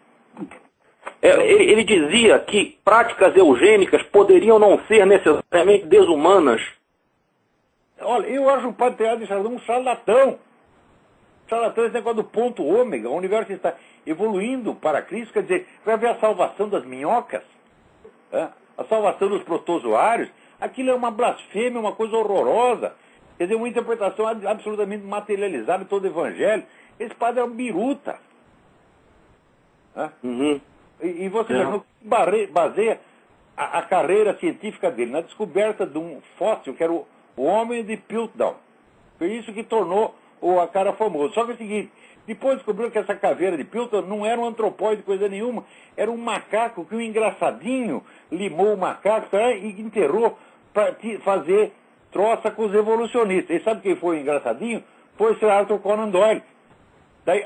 Ele dizia que práticas eugênicas poderiam não ser necessariamente desumanas. Olha, eu acho o padre Teilhard de Chardin um charlatão. Charlatão, esse negócio do ponto ômega. O universo está evoluindo para Cristo, quer dizer, vai haver a salvação das minhocas, a salvação dos protozoários. Aquilo é uma blasfêmia, uma coisa horrorosa. Quer dizer, uma interpretação absolutamente materializada de todo o evangelho. Esse padre é um biruta. Uhum. E você baseia a carreira científica dele na descoberta de um fóssil, que era o homem de Piltdown. Foi isso que tornou o cara famoso. Só que é o seguinte, depois descobriu que essa caveira de Piltdown não era um antropóide, coisa nenhuma. Era um macaco que um engraçadinho limou o macaco e enterrou para fazer troça com os evolucionistas. E sabe quem foi o engraçadinho? Foi o Sir Arthur Conan Doyle. Daí,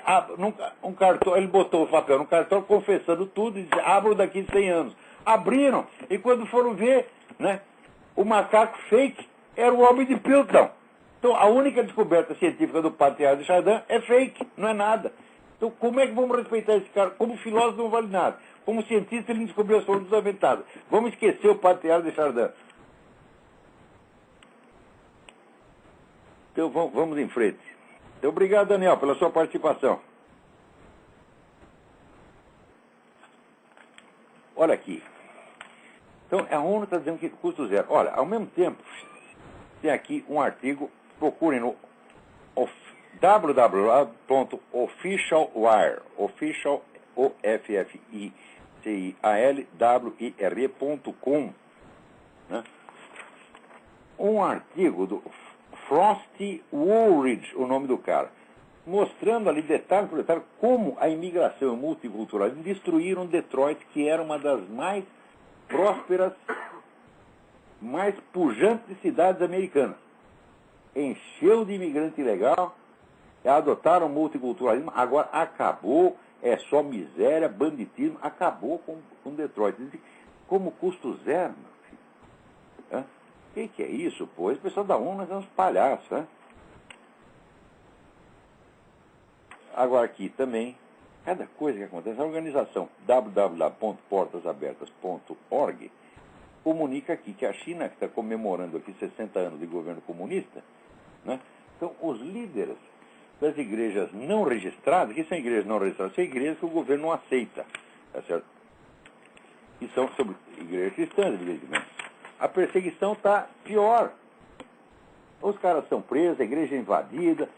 ele botou o papel no cartão confessando tudo e disse, abro daqui 100 anos. Abriram, e quando foram ver, né, o macaco fake era o homem de Piltdown. Então, a única descoberta científica do padre Teilhard de Chardin é fake, não é nada. Então, como é que vamos respeitar esse cara? Como filósofo não vale nada. Como cientista, ele não descobriu as formas desaventadas. Vamos esquecer o padre Teilhard de Chardin. Então, vamos em frente. Então, obrigado, Daniel, pela sua participação. Olha aqui. Então, a ONU está dizendo que custo zero. Olha, ao mesmo tempo, tem aqui um artigo, procurem no www.officialwire, official, officialwire.com, né? Um artigo do Frosty Woolridge, o nome do cara, mostrando ali detalhe por detalhe como a imigração e o multiculturalismo destruíram Detroit, que era uma das mais prósperas, mais pujantes cidades americanas. Encheu de imigrante ilegal, adotaram o multiculturalismo, agora acabou, é só miséria, banditismo, acabou com Detroit. Como custo zero, meu filho. O que é isso, pô? Esse pessoal da ONU são uns palhaços, né? Agora aqui também, cada coisa que acontece, a organização www.portasabertas.org comunica aqui que a China, que está comemorando aqui 60 anos de governo comunista, né? Então, os líderes das igrejas não registradas, que são igrejas não registradas, são igrejas que o governo não aceita, tá certo? E são sobre igrejas cristãs, evidentemente. A perseguição está pior. Os caras são presos, a igreja é invadida,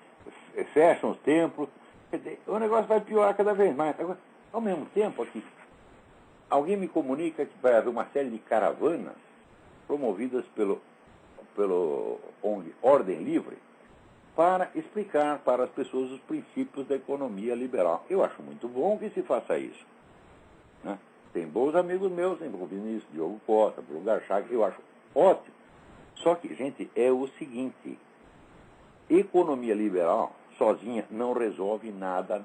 fecham os templos. Quer dizer, o negócio vai piorar cada vez mais. Agora, ao mesmo tempo, aqui, alguém me comunica que vai haver uma série de caravanas promovidas pelo ONG Ordem Livre para explicar para as pessoas os princípios da economia liberal. Eu acho muito bom que se faça isso, né? Tem bons amigos meus, tem o ministro Diogo Costa, o Garchag, eu acho ótimo. Só que, gente, é o seguinte, economia liberal sozinha não resolve nada.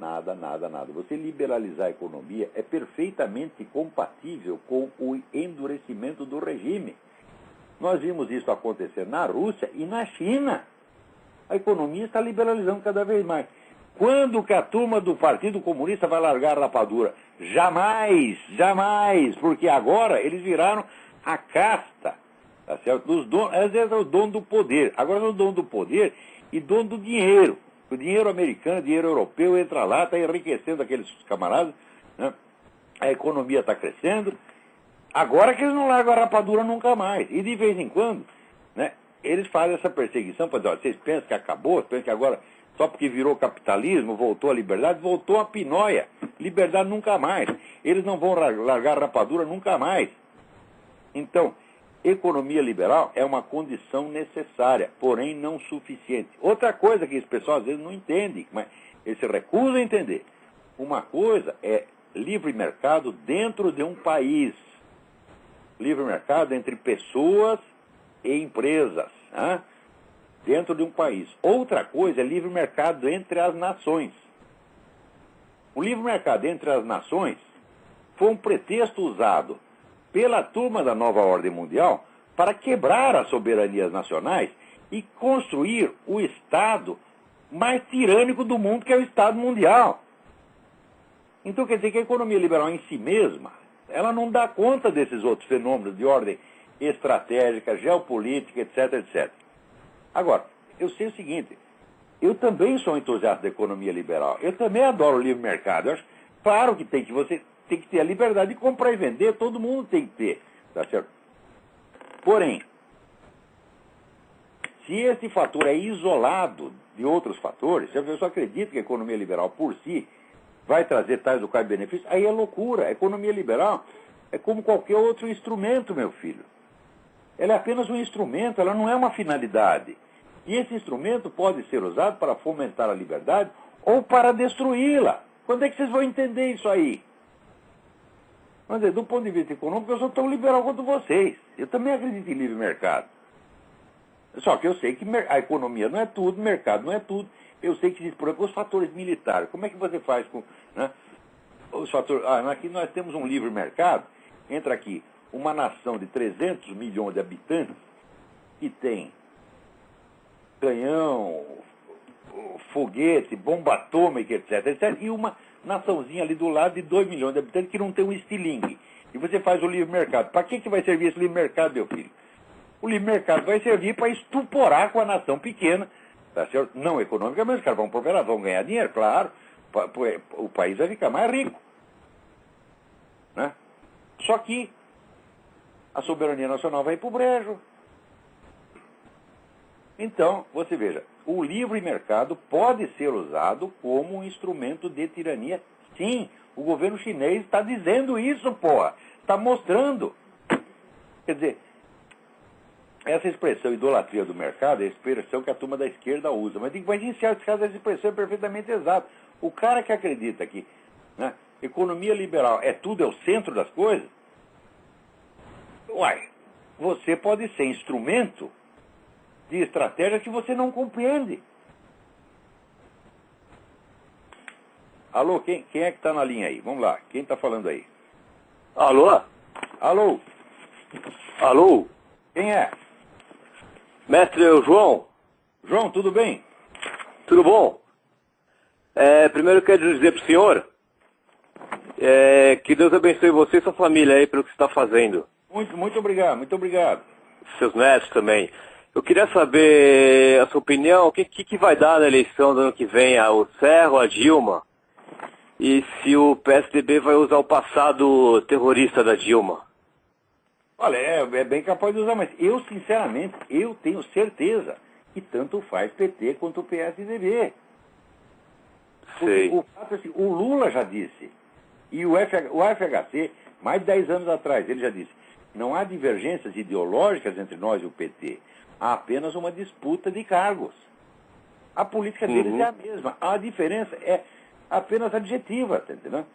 Você liberalizar a economia é perfeitamente compatível com o endurecimento do regime. Nós vimos isso acontecer na Rússia e na China. A economia está liberalizando cada vez mais. Quando que a turma do Partido Comunista vai largar a rapadura? Jamais, porque agora eles viraram a casta, tá certo? Dos donos, às vezes é o dono do poder, agora é o dono do poder e dono do dinheiro. O dinheiro americano, o dinheiro europeu entra lá, está enriquecendo aqueles camaradas, né? A economia está crescendo, agora que eles não largam a rapadura nunca mais. E de vez em quando, né, eles fazem essa perseguição para dizer, vocês pensam que acabou, vocês pensam que agora, só porque virou capitalismo, voltou a liberdade, voltou a pinóia. Liberdade nunca mais. Eles não vão largar a rapadura nunca mais. Então, economia liberal é uma condição necessária, porém não suficiente. Outra coisa que esse pessoal às vezes não entende, mas eles se recusam a entender. Uma coisa é livre mercado dentro de um país. Livre mercado entre pessoas e empresas, né? Dentro de um país. Outra coisa é livre mercado entre as nações. O livre mercado entre as nações foi um pretexto usado pela turma da nova ordem mundial para quebrar as soberanias nacionais e construir o Estado mais tirânico do mundo, que é o Estado mundial. Então quer dizer que a economia liberal em si mesma, ela não dá conta desses outros fenômenos de ordem estratégica, geopolítica, etc, etc. Agora, eu sei o seguinte, eu também sou entusiasta da economia liberal, eu também adoro o livre mercado. Eu acho, claro que você tem que ter a liberdade de comprar e vender, todo mundo tem que ter, tá certo? Porém, se esse fator é isolado de outros fatores, se a pessoa acredita que a economia liberal por si vai trazer tais ou quais benefícios, aí é loucura. A economia liberal é como qualquer outro instrumento, meu filho. Ela é apenas um instrumento, ela não é uma finalidade. E esse instrumento pode ser usado para fomentar a liberdade ou para destruí-la. Quando é que vocês vão entender isso aí? Mas, do ponto de vista econômico, eu sou tão liberal quanto vocês. Eu também acredito em livre mercado. Só que eu sei que a economia não é tudo, o mercado não é tudo. Eu sei que existe, por exemplo, os fatores militares. Como é que você faz com... Né, os fatores... aqui nós temos um livre mercado. Entra aqui uma nação de 300 milhões de habitantes que tem canhão, foguete, bomba atômica, etc, etc. E uma naçãozinha ali do lado de 2 milhões de habitantes que não tem um estilingue. E você faz o livre mercado. Para que vai servir esse livre mercado, meu filho? O livre mercado vai servir para estuporar com a nação pequena, tá certo? Não econômica, mas os caras vão prosperar, vão ganhar dinheiro, claro. O país vai ficar mais rico. Né? Só que a soberania nacional vai ir para o brejo. Então, você veja, o livre mercado pode ser usado como um instrumento de tirania. Sim, o governo chinês está dizendo isso, porra. Está mostrando. Quer dizer, essa expressão idolatria do mercado é a expressão que a turma da esquerda usa. Mas em certos casos essa expressão é perfeitamente exata. O cara que acredita que, né, economia liberal é tudo, é o centro das coisas, você pode ser instrumento de estratégia que você não compreende. Alô, quem é que está na linha aí? Vamos lá, quem está falando aí? Alô? Alô? Alô? Quem é? Mestre João. João, tudo bem? Tudo bom? Primeiro quero dizer para o senhor que Deus abençoe você e sua família aí pelo que você está fazendo. Muito obrigado, muito obrigado. Seus netos também. Eu queria saber a sua opinião, o que vai dar na eleição do ano que vem, o Serra ou a Dilma? E se o PSDB vai usar o passado terrorista da Dilma? Olha, é bem capaz de usar, mas eu, sinceramente, eu tenho certeza que tanto faz PT quanto o PSDB. Sei. O fato é assim, o Lula já disse, e o FHC, mais de 10 anos atrás, ele já disse, não há divergências ideológicas entre nós e o PT. Há apenas uma disputa de cargos. A política deles é a mesma. A diferença é apenas adjetiva, tá entendendo?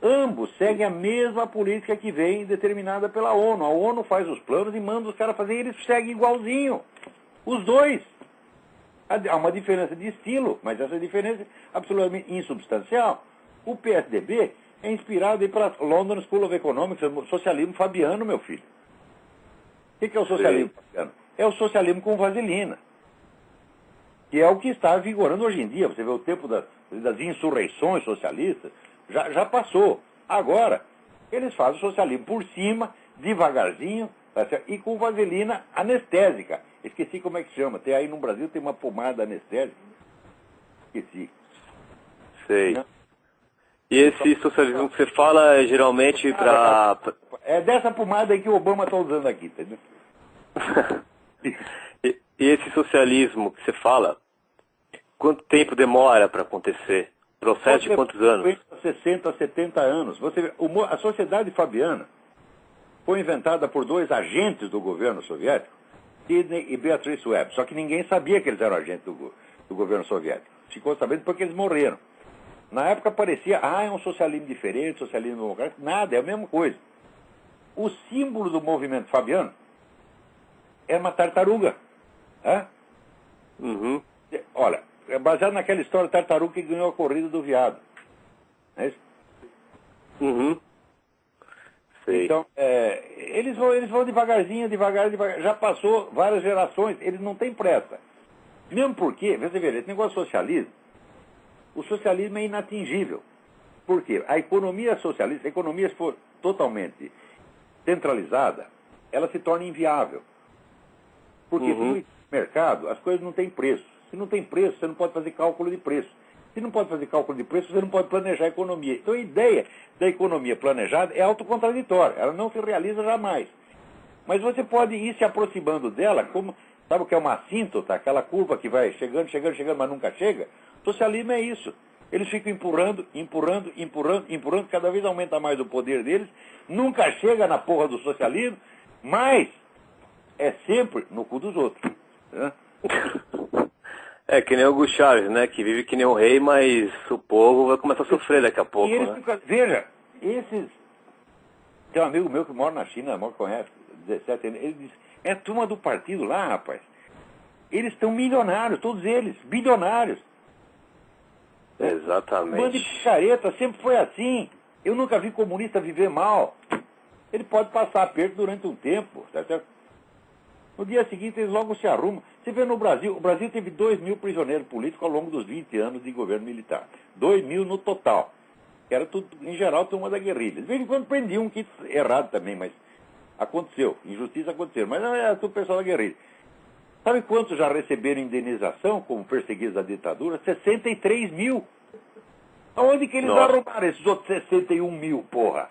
Ambos seguem a mesma política que vem determinada pela ONU. A ONU faz os planos e manda os caras fazer, e eles seguem igualzinho. Os dois. Há uma diferença de estilo, mas essa diferença é absolutamente insubstancial. O PSDB é inspirado aí pela London School of Economics, socialismo fabiano, meu filho. O que é o socialismo fabiano? É o socialismo com vaselina, que é o que está vigorando hoje em dia. Você vê o tempo das insurreições socialistas, já passou. Agora, eles fazem o socialismo por cima, devagarzinho, tá certo? E com vaselina anestésica. Esqueci como é que chama. Tem aí no Brasil tem uma pomada anestésica. Esqueci. Sei. Não? E esse socialismo que você fala é geralmente para... É dessa pomada aí que o Obama está usando aqui, entendeu? E esse socialismo que você fala, quanto tempo demora para acontecer? Processo de quantos anos? 60, 70 anos. Você vê, a sociedade fabiana foi inventada por dois agentes do governo soviético, Sidney e Beatrice Webb. Só que ninguém sabia que eles eram agentes do governo soviético. Ficou sabendo porque eles morreram. Na época parecia, é um socialismo diferente, socialismo democrático. Nada, é a mesma coisa. O símbolo do movimento fabiano é uma tartaruga. Uhum. Olha, é baseado naquela história da tartaruga que ganhou a corrida do veado. Não é isso? Uhum. Sei. Então, eles vão devagarzinho, devagar. Já passou várias gerações, eles não têm pressa. Mesmo porque, você vê, esse negócio de socialismo, o socialismo é inatingível. Por quê? A economia socialista, a economia se for totalmente centralizada, ela se torna inviável. Porque no mercado, as coisas não têm preço. Se não tem preço, você não pode fazer cálculo de preço. Se não pode fazer cálculo de preço, você não pode planejar a economia. Então a ideia da economia planejada é autocontraditória. Ela não se realiza jamais. Mas você pode ir se aproximando dela, como, sabe o que é uma assíntota, aquela curva que vai chegando, mas nunca chega? Socialismo é isso. Eles ficam empurrando, cada vez aumenta mais o poder deles, nunca chega na porra do socialismo, mas é sempre no cu dos outros. Né? É que nem o Hugo Chávez, né? Que vive que nem um rei, mas o povo vai começar a sofrer daqui a pouco, né? Veja, tem um amigo meu que mora na China, conhece, 17 anos, ele diz, é a turma do partido lá, rapaz. Eles estão milionários, todos eles, bilionários. Exatamente. Bando de picareta, sempre foi assim. Eu nunca vi comunista viver mal. Ele pode passar aperto durante um tempo, tá certo? No dia seguinte eles logo se arrumam. Você vê no Brasil, o Brasil teve 2.000 prisioneiros políticos ao longo dos 20 anos de governo militar. 2.000 no total. Que era tudo, em geral, turma da guerrilha. De vez em quando prendiam um que errado também, mas aconteceu. Injustiça aconteceu. Mas não era tudo pessoal da guerrilha. Sabe quantos já receberam indenização como perseguidos da ditadura? 63 mil. Aonde que eles arrumaram esses outros 61 mil, porra?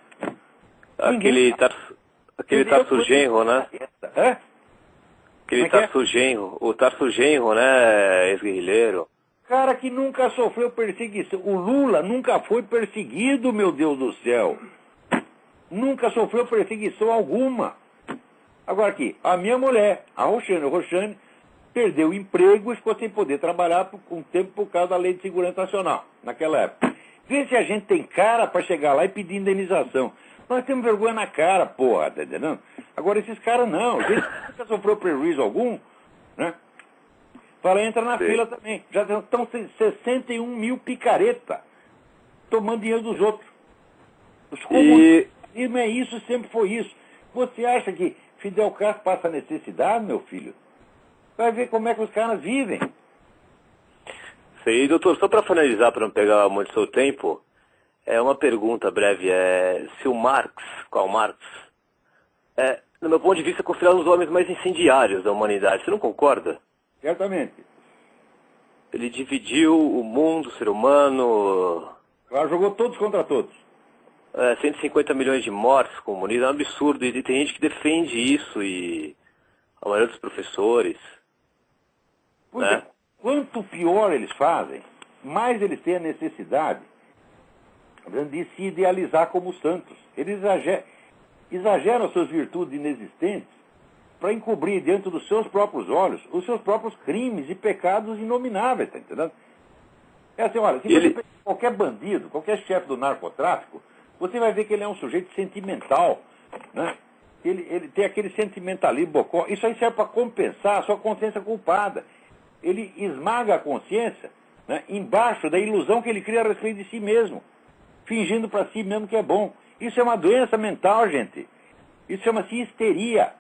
Aquele Tarso Genro, né? Aquele Tarso Genro, o Tarso Genro, né, ex-guerrilheiro. Cara que nunca sofreu perseguição. O Lula nunca foi perseguido, meu Deus do céu. Nunca sofreu perseguição alguma. Agora aqui, a minha mulher, a Roxane, perdeu o emprego e ficou sem poder trabalhar por um tempo por causa da Lei de Segurança Nacional, naquela época. Vê se a gente tem cara para chegar lá e pedir indenização. Nós temos vergonha na cara, porra, tá entendendo? Agora esses caras não, gente nunca sofreu prejuízo algum, né? Fala, entra na fila também. Já estão 61 mil picareta tomando dinheiro dos outros. Os comunismo é isso, sempre foi isso. Você acha que Fidel Castro passa necessidade, meu filho? Vai ver como é que os caras vivem. Sei, doutor, só para finalizar, para não pegar muito seu tempo, uma pergunta breve. Se o Karl Marx, no meu ponto de vista, é considerado um dos homens mais incendiários da humanidade. Você não concorda? Certamente. Ele dividiu o mundo, o ser humano... Ela jogou todos contra todos. 150 milhões de mortes comunistas, é um absurdo. E tem gente que defende isso, e a maioria dos professores... Né? Quanto pior eles fazem, mais eles têm a necessidade de se idealizar como santos. Eles exageram suas virtudes inexistentes para encobrir dentro dos seus próprios olhos os seus próprios crimes e pecados inomináveis, tá entendendo? É assim, olha, se você pegar qualquer bandido, qualquer chefe do narcotráfico, você vai ver que ele é um sujeito sentimental, né? Ele tem aquele sentimentalismo bocó. Isso aí serve para compensar a sua consciência culpada. Ele esmaga a consciência, né, embaixo da ilusão que ele cria a respeito de si mesmo, fingindo para si mesmo que é bom. Isso é uma doença mental, gente. Isso chama-se histeria.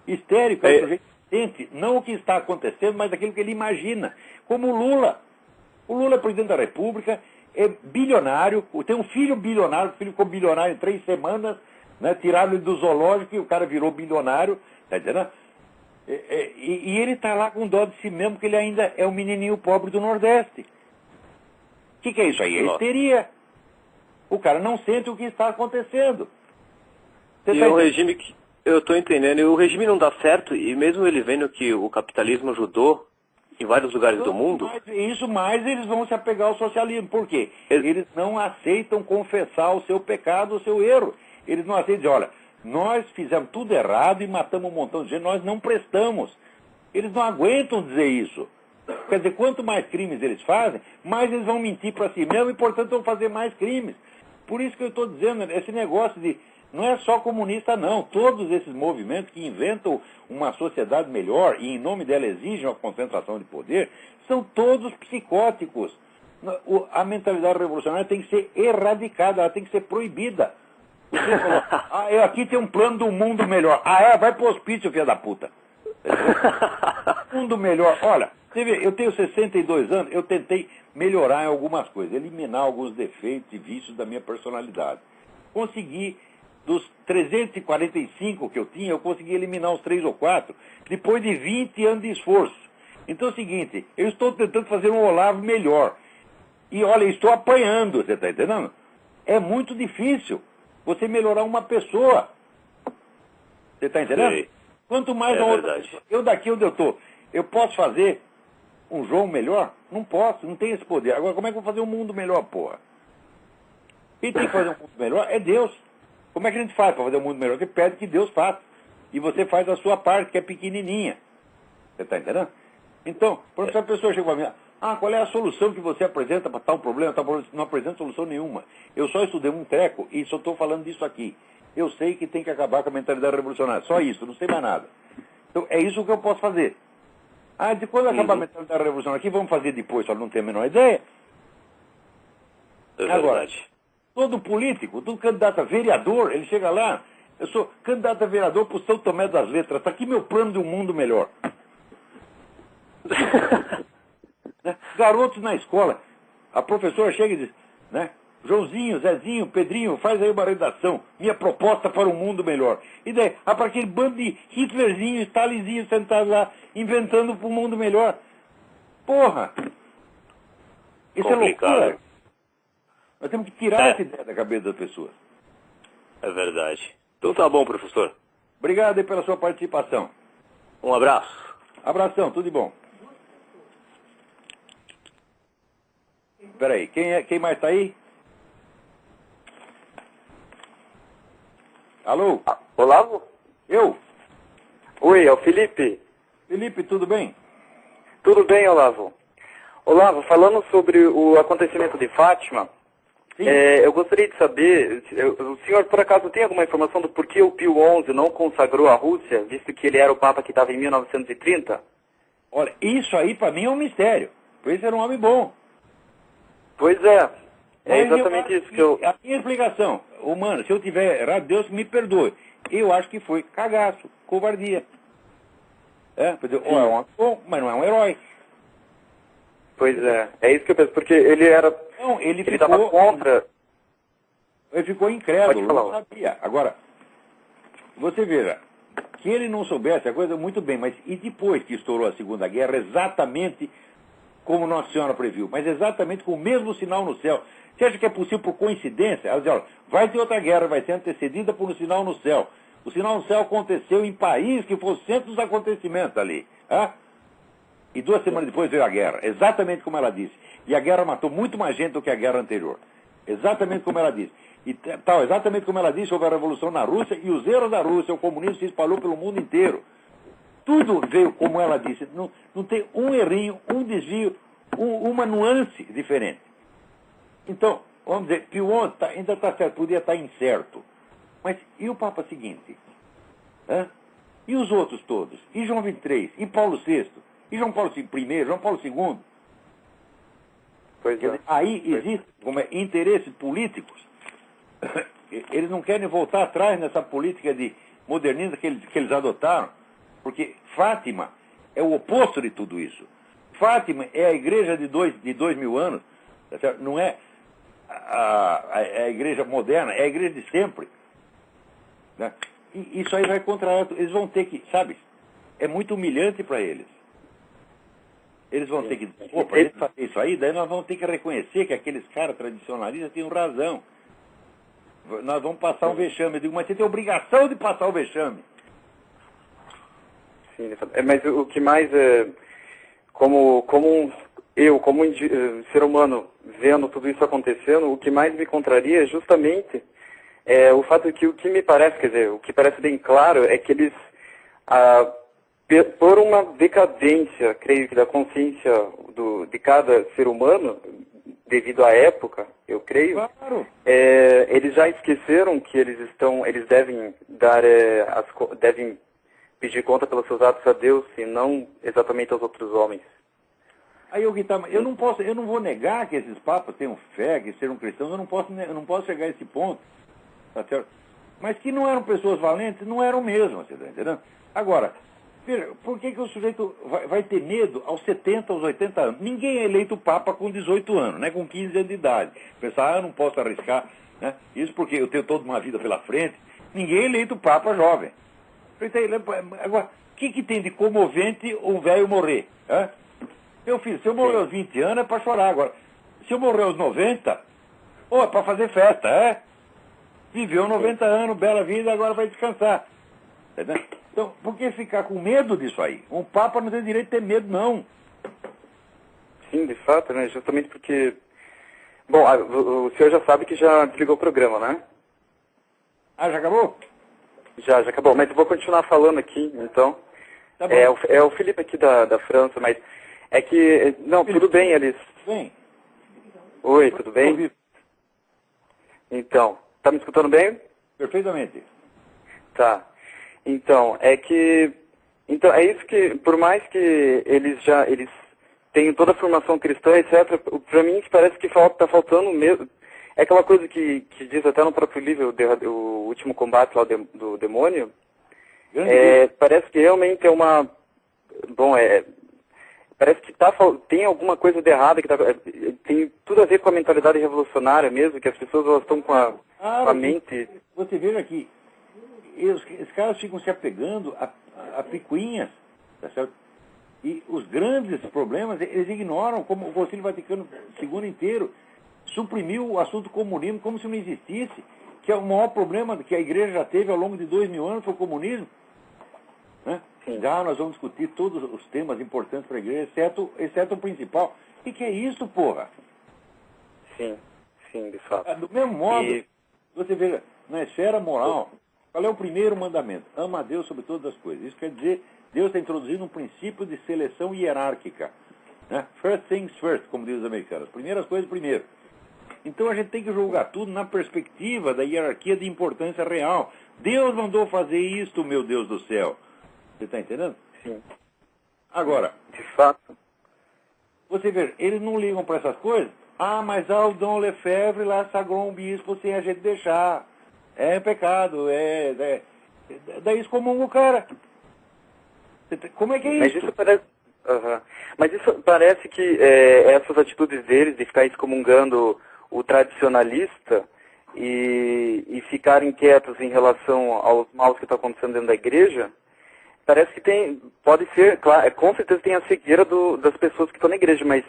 Histérico é o sujeito que sente, não o que está acontecendo, mas aquilo que ele imagina. Como o Lula. O Lula é presidente da República, é bilionário, tem um filho bilionário, o filho ficou bilionário em 3 semanas, né, tiraram ele do zoológico e o cara virou bilionário, tá entendendo? E ele está lá com dó de si mesmo, que ele ainda é um menininho pobre do Nordeste. O que é isso aí? É histeria. O cara não sente o que está acontecendo. E o regime que eu estou entendendo, e o regime não dá certo, e mesmo ele vendo que o capitalismo ajudou em vários lugares do mundo... Mais eles vão se apegar ao socialismo. Por quê? Eles não aceitam confessar o seu pecado, o seu erro. Eles não aceitam dizer, olha, Nós fizemos tudo errado e matamos um montão de gente, nós não prestamos. Eles não aguentam dizer isso. Quer dizer, quanto mais crimes eles fazem, mais eles vão mentir para si mesmos e, portanto, vão fazer mais crimes. Por isso que eu estou dizendo, esse negócio de... Não é só comunista, não. Todos esses movimentos que inventam uma sociedade melhor e, em nome dela, exigem a concentração de poder, são todos psicóticos. A mentalidade revolucionária tem que ser erradicada, ela tem que ser proibida. Você falou, aqui tem um plano do mundo melhor. Vai pro hospício, filha da puta. Mundo melhor. Olha, você vê, eu tenho 62 anos, eu tentei melhorar em algumas coisas, eliminar alguns defeitos e vícios da minha personalidade. Consegui, dos 345 que eu tinha, eu consegui eliminar uns 3 ou 4, depois de 20 anos de esforço. Então é o seguinte, eu estou tentando fazer um Olavo melhor. E olha, estou apanhando, você está entendendo? É muito difícil você melhorar uma pessoa. Você está entendendo? Sei. Quanto mais a outra pessoa. Eu daqui onde eu estou, eu posso fazer um João melhor? Não posso, não tenho esse poder. Agora, como é que eu vou fazer um mundo melhor, porra? Quem tem que fazer um mundo melhor é Deus. Como é que a gente faz para fazer um mundo melhor? Você pede que Deus faça. E você faz a sua parte, que é pequenininha. Você está entendendo? Então, por exemplo, a pessoa chega para mim, qual é a solução que você apresenta para tal problema? Não apresenta solução nenhuma. Eu só estudei um treco e só estou falando disso aqui. Eu sei que tem que acabar com a mentalidade revolucionária. Só isso, não sei mais nada. Então, é isso que eu posso fazer. De quando acabar a mentalidade revolucionária aqui, vamos fazer depois, só não tenho a menor ideia. É Agora, verdade. todo político, todo candidato a vereador, ele chega lá, eu sou candidato a vereador por São Tomé das Letras, está aqui meu plano de um mundo melhor. Garotos na escola, a professora chega e diz, né? Joãozinho, Zezinho, Pedrinho, faz aí uma redação, minha proposta para um mundo melhor. E daí, para aquele bando de Hitlerzinho, Stalinzinho sentado lá, inventando para um mundo melhor. Porra! Isso Complicado. É loucura. Nós temos que tirar essa ideia da cabeça das pessoas. É verdade. Então tá bom, professor. Obrigado aí pela sua participação. Um abraço. Abração, tudo de bom. Espera aí, quem mais está aí? Alô? Olavo? Eu? Oi, é o Felipe. Felipe, tudo bem? Tudo bem, Olavo? Olavo, falando sobre o acontecimento de Fátima, eu gostaria de saber, o senhor por acaso tem alguma informação do porquê o Pio XI não consagrou a Rússia, visto que ele era o Papa que estava em 1930? Olha, isso aí para mim é um mistério. Por isso era um homem bom. Pois é. É Mas exatamente isso que eu... A minha explicação, humana, se eu tiver errado, Deus me perdoe. Eu acho que foi cagaço, covardia. Quer dizer, é um homem bom, mas não é um herói. Pois é. É isso que eu penso, porque ele era... Não, ele estava contra... Ele ficou incrédulo, Pode não falar. sabia. Agora, você veja, que ele não soubesse a coisa muito bem, mas e depois que estourou a Segunda Guerra, exatamente como Nossa Senhora previu, mas exatamente com o mesmo sinal no céu. Você acha que é possível por coincidência? Ela diz, olha, vai ter outra guerra, vai ser antecedida por um sinal no céu. O sinal no céu aconteceu em país que foi o centro dos acontecimentos ali. E 2 semanas depois veio a guerra, exatamente como ela disse. E a guerra matou muito mais gente do que a guerra anterior. Exatamente como ela disse. E tal, exatamente como ela disse, houve a revolução na Rússia e os erros da Rússia, o comunismo se espalhou pelo mundo inteiro. Tudo veio como ela disse. Não tem um errinho, um desvio, uma nuance diferente. Então, vamos dizer, Pio XI ainda está certo, podia estar incerto. Mas e o Papa seguinte? E os outros todos? E João XXIII? E Paulo VI? E João Paulo I? João Paulo II? Pois Quer é. dizer, aí existem interesses políticos. Eles não querem voltar atrás nessa política de modernismo que eles adotaram, porque Fátima é o oposto de tudo isso. Fátima é a igreja de 2.000 anos, tá certo? Não é a igreja moderna, é a igreja de sempre. Né? E isso aí vai contra ela. Eles vão ter que, sabe, é muito humilhante para eles. Eles vão ter que, para eles fazer isso aí, daí nós vamos ter que reconhecer que aqueles caras tradicionalistas tinham razão. Nós vamos passar um vexame. Eu digo, mas você tem obrigação de passar o vexame. Sim, mas o que mais como ser humano, vendo tudo isso acontecendo, o que mais me contraria é justamente O fato que o que me parece, quer dizer, o que parece bem claro é que eles, por uma decadência, creio que da consciência de cada ser humano, devido à época, eu creio, Claro. Eles já esqueceram que eles devem devem pedir conta pelos seus atos a Deus e não exatamente aos outros homens. Aí eu não vou negar que esses papas tenham fé, que sejam cristãos, eu não posso chegar a esse ponto. Tá certo? Mas que não eram pessoas valentes, não eram mesmo, você está entendendo? Agora, veja, por que o sujeito vai ter medo aos 70, aos 80 anos? Ninguém é eleito papa com 18 anos, né? Com 15 anos de idade. Pensar, eu não posso arriscar, né? Isso porque eu tenho toda uma vida pela frente. Ninguém é eleito papa jovem. Agora, o que tem de comovente um velho morrer? Hein? Meu filho, se eu morrer aos 20 anos é para chorar. Agora, se eu morrer aos 90, é para fazer festa, é? Viveu 90 anos, bela vida, agora vai descansar. Entendeu? Então, por que ficar com medo disso aí? Um papa não tem direito de ter medo, não. Sim, de fato, né? Justamente porque... Bom, o senhor já sabe que já desligou o programa, né? Ah, já acabou? Já acabou, mas eu vou continuar falando aqui, então. Tá bom. É o Felipe aqui da França, mas é que... Não, Felipe, tudo bem, eles... Bem. Oi, tudo bem? Então, tá me escutando bem? Perfeitamente. Tá. Então, é isso que, por mais que eles tenham toda a formação cristã, etc., para mim parece que tá faltando mesmo. É aquela coisa que diz até no próprio livro, o último combate lá do demônio. Parece que realmente é uma... Bom, parece que tem alguma coisa de errada, tem tudo a ver com a mentalidade revolucionária mesmo, que as pessoas elas estão com a mente... Você veja aqui, os caras ficam se apegando a picuinhas, tá certo? E os grandes problemas, eles ignoram, como o Concílio Vaticano II inteiro suprimiu o assunto comunismo como se não existisse, que é o maior problema que a igreja já teve ao longo de 2000 anos, foi o comunismo. Né? Já nós vamos discutir todos os temas importantes para a igreja, exceto o principal. O que é isso, porra? Sim, de fato. Do mesmo modo, você veja, na esfera moral, qual é o primeiro mandamento? Ama a Deus sobre todas as coisas. Isso quer dizer, Deus está introduzindo um princípio de seleção hierárquica. Né? First things first, como dizem os americanos. Primeiras coisas primeiro. Então a gente tem que julgar tudo na perspectiva da hierarquia de importância real. Deus mandou fazer isto, meu Deus do céu. Você está entendendo? Sim. Agora, de fato, você vê, eles não ligam para essas coisas. Ah, mas o Dom Lefebvre lá sagrou um bispo sem a gente deixar. É pecado, daí excomunga o cara. Como é que é isso? Mas isso parece... Mas isso parece que essas atitudes deles de ficar excomungando o tradicionalista e ficarem quietos em relação aos maus que estão acontecendo dentro da igreja, parece que pode ser, claro, com certeza tem a cegueira das pessoas que estão na igreja, mas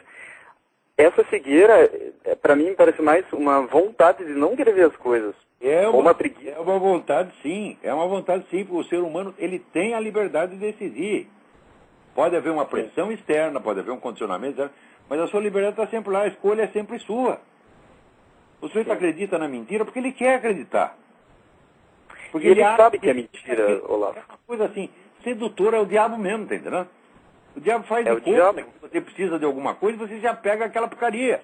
essa cegueira, para mim, parece mais uma vontade de não querer ver as coisas. Uma preguiça. É uma vontade, sim. É uma vontade, sim, porque o ser humano ele tem a liberdade de decidir. Pode haver uma pressão externa, pode haver um condicionamento externo, mas a sua liberdade está sempre lá, a escolha é sempre sua. O sujeito acredita na mentira porque ele quer acreditar. Porque ele sabe que é mentira, Olavo. É uma coisa assim, sedutor é o diabo mesmo, tá entendendo? O diabo faz de conta que você precisa de alguma coisa, você se apega àquela porcaria.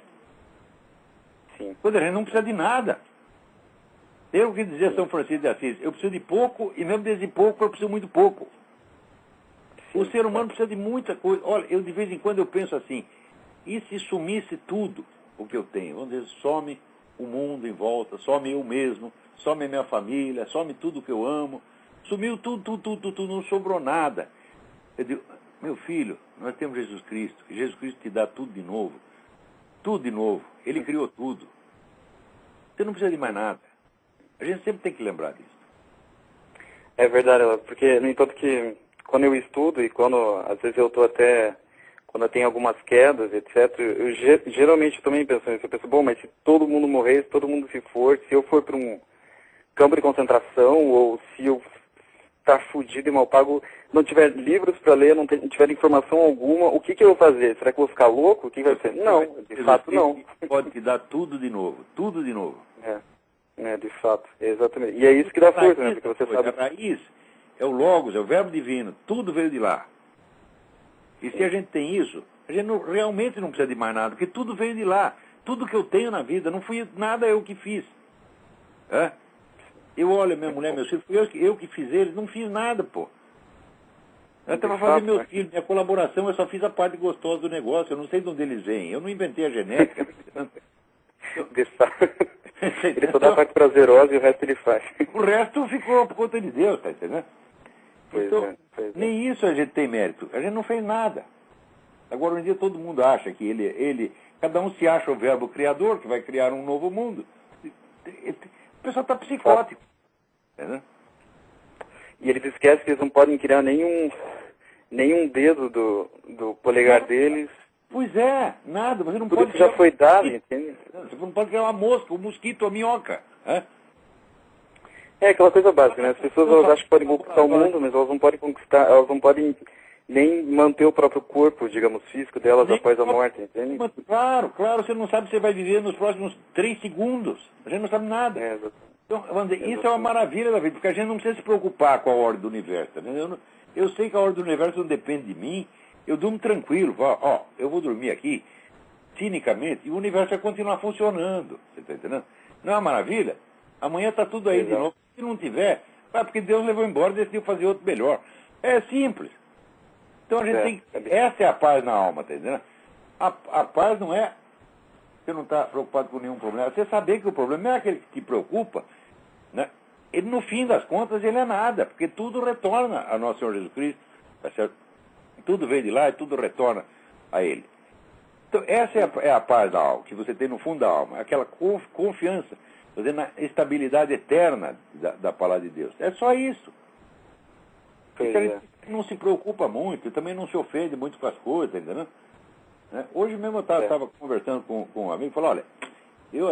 Sim. Quando a gente não precisa de nada. Eu que dizia São Francisco de Assis, eu preciso de pouco, e mesmo desse pouco eu preciso muito pouco. O ser humano precisa de muita coisa. Olha, eu de vez em quando eu penso assim, e se sumisse tudo o que eu tenho? Vamos dizer, some o mundo em volta, some eu mesmo, some a minha família, some tudo que eu amo. Sumiu tudo, não sobrou nada. Eu digo, meu filho, nós temos Jesus Cristo, e Jesus Cristo te dá tudo de novo. Tudo de novo. Ele criou tudo. Você não precisa de mais nada. A gente sempre tem que lembrar disso. É verdade, porque, no entanto que quando eu estudo e às vezes eu estou até, quando eu tenho algumas quedas, etc., eu geralmente também penso nisso. Eu penso, bom, mas se todo mundo morrer, se todo mundo se for, se eu for para um campo de concentração, ou se eu estar fudido e mal pago, não tiver livros para ler, não tiver informação alguma, o que eu vou fazer? Será que eu vou ficar louco? O que vai ser? Não, de fato não. Pode te dar tudo de novo, tudo de novo. De fato, exatamente. E é isso que dá força, né? Porque você sabe... A raiz é o Logos, é o verbo divino, tudo veio de lá. E se a gente tem isso, a gente realmente não precisa de mais nada, porque tudo veio de lá. Tudo que eu tenho na vida, não fui nada eu que fiz. É? Eu olho minha mulher, meus filhos, eu que fiz eles, não fiz nada, pô. Eu estava fazendo meus filhos, minha colaboração, eu só fiz a parte gostosa do negócio, eu não sei de onde eles vêm, eu não inventei a genética. Ele só dá a parte prazerosa e o resto ele faz. O resto ficou por conta de Deus, tá entendendo? Então, pois é. nem isso a gente tem mérito, a gente não fez nada. Agora, um dia todo mundo acha que cada um se acha o verbo criador, que vai criar um novo mundo. O pessoal está psicótico. Entendeu? E eles esquecem que eles não podem criar nenhum dedo do polegar deles. Pois é, nada. Você não Tudo pode que já foi dado, entende? Você não pode criar uma mosca, um mosquito, uma minhoca. É aquela coisa básica, né? As pessoas elas acham que podem conquistar o mundo, mas elas não podem conquistar, elas não podem nem manter o próprio corpo, digamos, físico delas nem após a morte, entende? Claro, você não sabe se você vai viver nos próximos 3 segundos. A gente não sabe nada. Então, vamos dizer, isso é uma maravilha da vida, porque a gente não precisa se preocupar com a ordem do universo. Tá vendo? Eu sei que a ordem do universo não depende de mim, eu durmo tranquilo. Eu vou dormir aqui, cinicamente, e o universo vai continuar funcionando. Você está entendendo? Não é uma maravilha? Amanhã está tudo aí de novo. Se não tiver, porque Deus levou embora e decidiu fazer outro melhor. É simples. Então a gente tem. Essa é a paz na alma, tá entendendo? A paz não é. Você não está preocupado com nenhum problema. Você saber que o problema é aquele que te preocupa, né? Ele, no fim das contas, ele é nada, porque tudo retorna a nosso Senhor Jesus Cristo, tá certo? Tudo veio de lá e tudo retorna a Ele. Então, essa é a paz da alma, que você tem no fundo da alma, aquela confiança, na estabilidade eterna da palavra de Deus. É só isso. Porque a gente não se preocupa muito, também não se ofende muito com as coisas, entendeu? Hoje mesmo eu estava conversando com um amigo e falou, olha,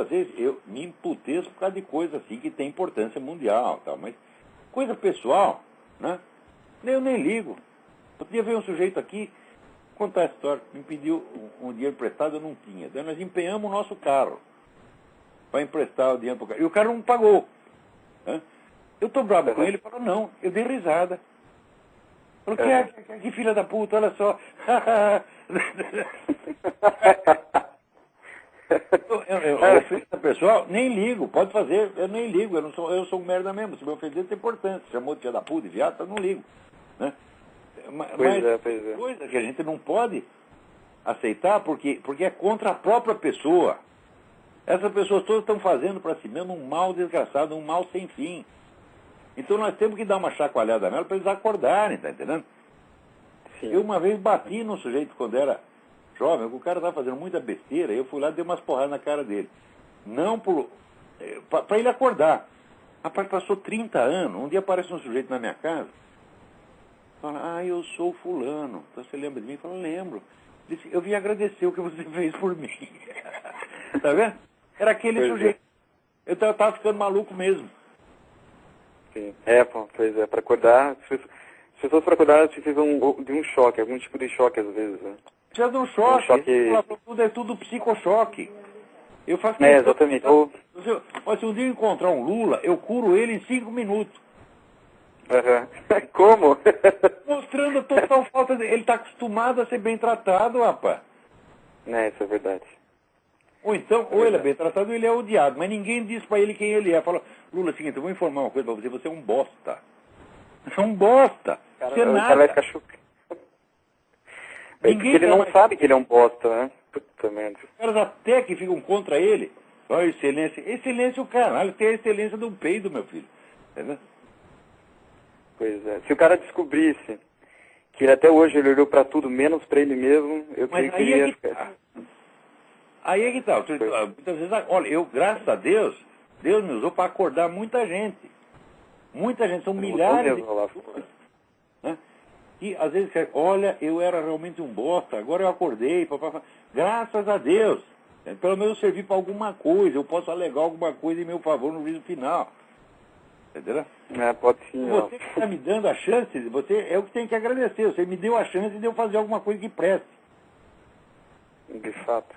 às vezes me emputeço por causa de coisa assim que tem importância mundial, tal, mas coisa pessoal, né? Eu nem ligo. Outro dia veio um sujeito aqui contar a história, me pediu um dinheiro emprestado, eu não tinha. Daí nós empenhamos o nosso carro para emprestar o dinheiro para o carro. E o cara não pagou. Né? Eu estou bravo com ele, ele falou, não, eu dei risada. Falou, que filha da puta, olha só. Ofensa pessoal, nem ligo, pode fazer, eu nem ligo, eu sou um merda mesmo, se me ofender tem importância, chamou de filha da puta, de viado, eu não ligo. Né? Mas coisa que a gente não pode aceitar porque é contra a própria pessoa. Essas pessoas todas estão fazendo para si mesmo um mal desgraçado, um mal sem fim. Então nós temos que dar uma chacoalhada nela para eles acordarem, tá entendendo? Sim. Eu uma vez bati num sujeito quando era jovem, o cara estava fazendo muita besteira, eu fui lá e dei umas porradas na cara dele. Não para ele acordar. Rapaz, passou 30 anos, um dia aparece um sujeito na minha casa, fala, eu sou fulano. Então você lembra de mim? Fala, lembro. Disse, eu vim agradecer o que você fez por mim. Tá vendo? Era aquele sujeito. Eu estava ficando maluco mesmo. Sim. Para acordar, as pessoas para acordar precisam de um choque, algum tipo de choque às vezes. Né? Precisa de um choque. É tudo psicochoque. Eu faço exatamente. Se um dia eu encontrar um Lula, eu curo ele em 5 minutos. Como? Mostrando a total falta de... Ele está acostumado a ser bem tratado, rapaz. Isso é verdade. Ou então, ou ele é bem tratado ou ele é odiado. Mas ninguém diz pra ele quem ele é. Fala, Lula, é o seguinte, eu vou informar uma coisa pra você. Você é um bosta. Você é um bosta. Você é nada. O cara vai ficar chocado. Porque ele não sabe que ele é um bosta, né? Puta merda. Os caras até que ficam contra ele. Olha, excelência. Excelência o caralho. Tem a excelência do peido, meu filho. Entendeu? Pois é. Se o cara descobrisse que ele até hoje ele olhou pra tudo, menos pra ele mesmo, eu creio que ele ia ficar... Aí é que tá. Muitas vezes, olha, graças a Deus, Deus me usou para acordar muita gente. Muita gente, são milhares de pessoas. Né? E às vezes, olha, eu era realmente um bosta, agora eu acordei. Graças a Deus. Pelo menos eu servi para alguma coisa, eu posso alegar alguma coisa em meu favor no juízo final. Entendeu? Pode sim. Você que está me dando a chance, você é o que tem que agradecer. Você me deu a chance de eu fazer alguma coisa que preste. De fato.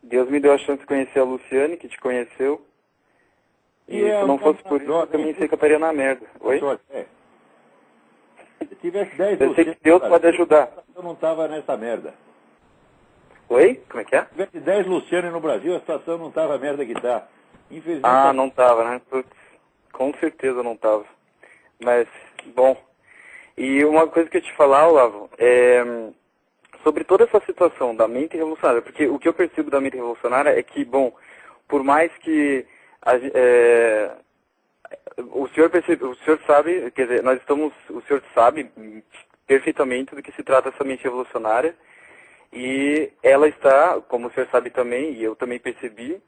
Deus me deu a chance de conhecer a Luciane, que te conheceu. E se não fosse por isso, eu também sei que eu estaria na merda. Oi? Se tivesse 10 eu sei que Deus pode ajudar. Eu não estava nessa merda. Oi? Como é que é? Se tivesse 10 Luciano no Brasil, a situação não estava a merda que está. Infelizmente. Ah, não estava, né? Putz, com certeza não estava. Mas, bom. E uma coisa que eu te falar, Olavo, sobre toda essa situação da mente revolucionária, porque o que eu percebo da mente revolucionária é que, bom, por mais que o senhor sabe, quer dizer, o senhor sabe perfeitamente do que se trata essa mente revolucionária, e ela está, como o senhor sabe também, e eu também percebi,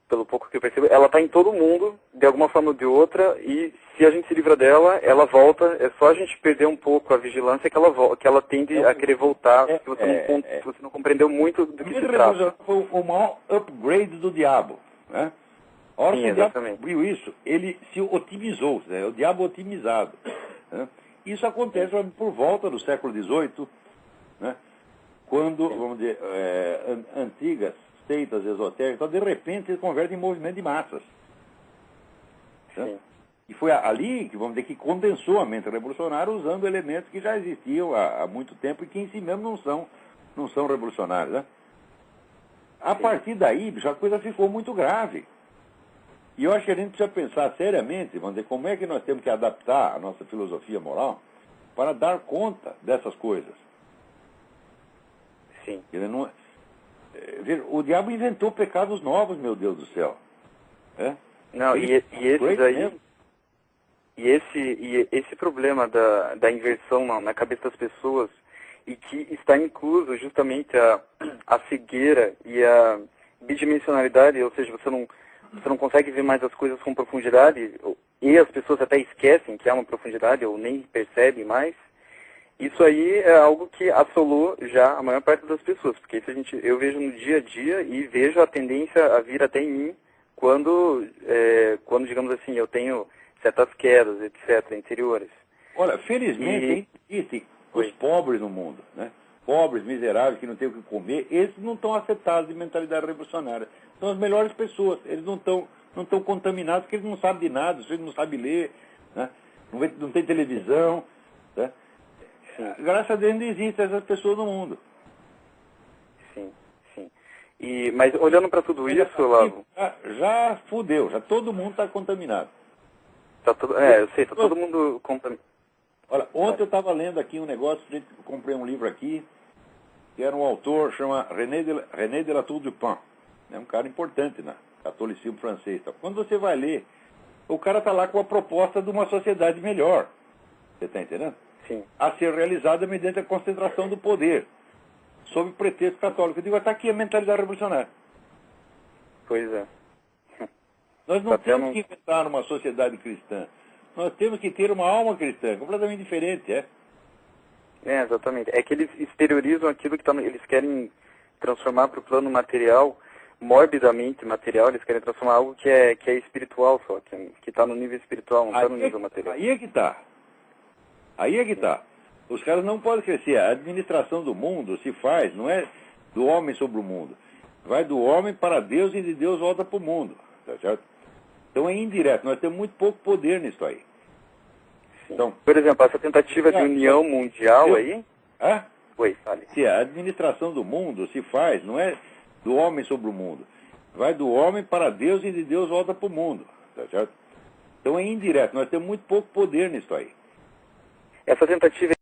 pelo pouco que eu percebo, ela está em todo mundo, de alguma forma ou de outra, e se a gente se livra dela, ela volta, é só a gente perder um pouco a vigilância que ela tende a querer voltar, se você não compreendeu muito do que se trata. Foi o maior upgrade do diabo, né? A hora que o diabo descobriu isso, ele se otimizou, né? O diabo otimizado. Né? Isso acontece por volta do século XVIII, né? Quando, vamos dizer, antigas seitas esotéricas, então, de repente, se convertem em movimento de massas. Né? E foi ali que, vamos dizer, que condensou a mente revolucionária usando elementos que já existiam há muito tempo e que em si mesmo não são revolucionários. Né? A partir daí, a coisa ficou muito grave. E eu acho que a gente precisa pensar seriamente, vamos dizer, como é que nós temos que adaptar a nossa filosofia moral para dar conta dessas coisas. Sim. O diabo inventou pecados novos, meu Deus do céu. Não, e esses aí... E esse problema da inversão na cabeça das pessoas, e que está incluso justamente a cegueira e a bidimensionalidade, ou seja, você não consegue ver mais as coisas com profundidade, e as pessoas até esquecem que há uma profundidade, ou nem percebem mais. Isso aí é algo que assolou já a maior parte das pessoas, porque isso eu vejo no dia a dia e vejo a tendência a vir até em mim quando digamos assim, eu tenho certas quedas, etc., interiores. Olha, felizmente existem os pobres no mundo, né? Pobres, miseráveis, que não têm o que comer, esses não estão afetados de mentalidade revolucionária. São as melhores pessoas, eles não estão contaminados, porque eles não sabem de nada, eles não sabem ler, né? Não tem televisão, né? Graças a Deus ainda existem essas pessoas no mundo. Sim, sim. Mas olhando para tudo isso, Olavo... Já fudeu, já todo mundo está contaminado. Eu sei, está todo mundo contaminado. Olha, ontem eu estava lendo aqui um negócio, eu comprei um livro aqui, que era um autor, chama René de la Tour du Pin. É um cara importante no catolicismo francês. Então, quando você vai ler, o cara está lá com a proposta de uma sociedade melhor. Você está entendendo? Sim. A ser realizada mediante a concentração do poder, sob pretexto católico. Eu digo, está aqui a mentalidade revolucionária. Pois é. Nós não temos que inventar uma sociedade cristã. Nós temos que ter uma alma cristã, completamente diferente, exatamente. É que eles exteriorizam aquilo que eles querem transformar para o plano material, morbidamente material, eles querem transformar algo que é espiritual só, que está no nível espiritual, não está no nível material. Aí é que está. Os caras não podem crescer. A administração do mundo se faz, não é do homem sobre o mundo. Vai do homem para Deus e de Deus volta para o mundo. Tá certo? Então é indireto. Nós temos muito pouco poder nisso aí. Então, por exemplo, essa tentativa de união mundial aí... Oi, fale. Se a administração do mundo se faz, não é do homem sobre o mundo. Vai do homem para Deus e de Deus volta para o mundo. Tá certo? Então é indireto. Nós temos muito pouco poder nisso aí. Essa tentativa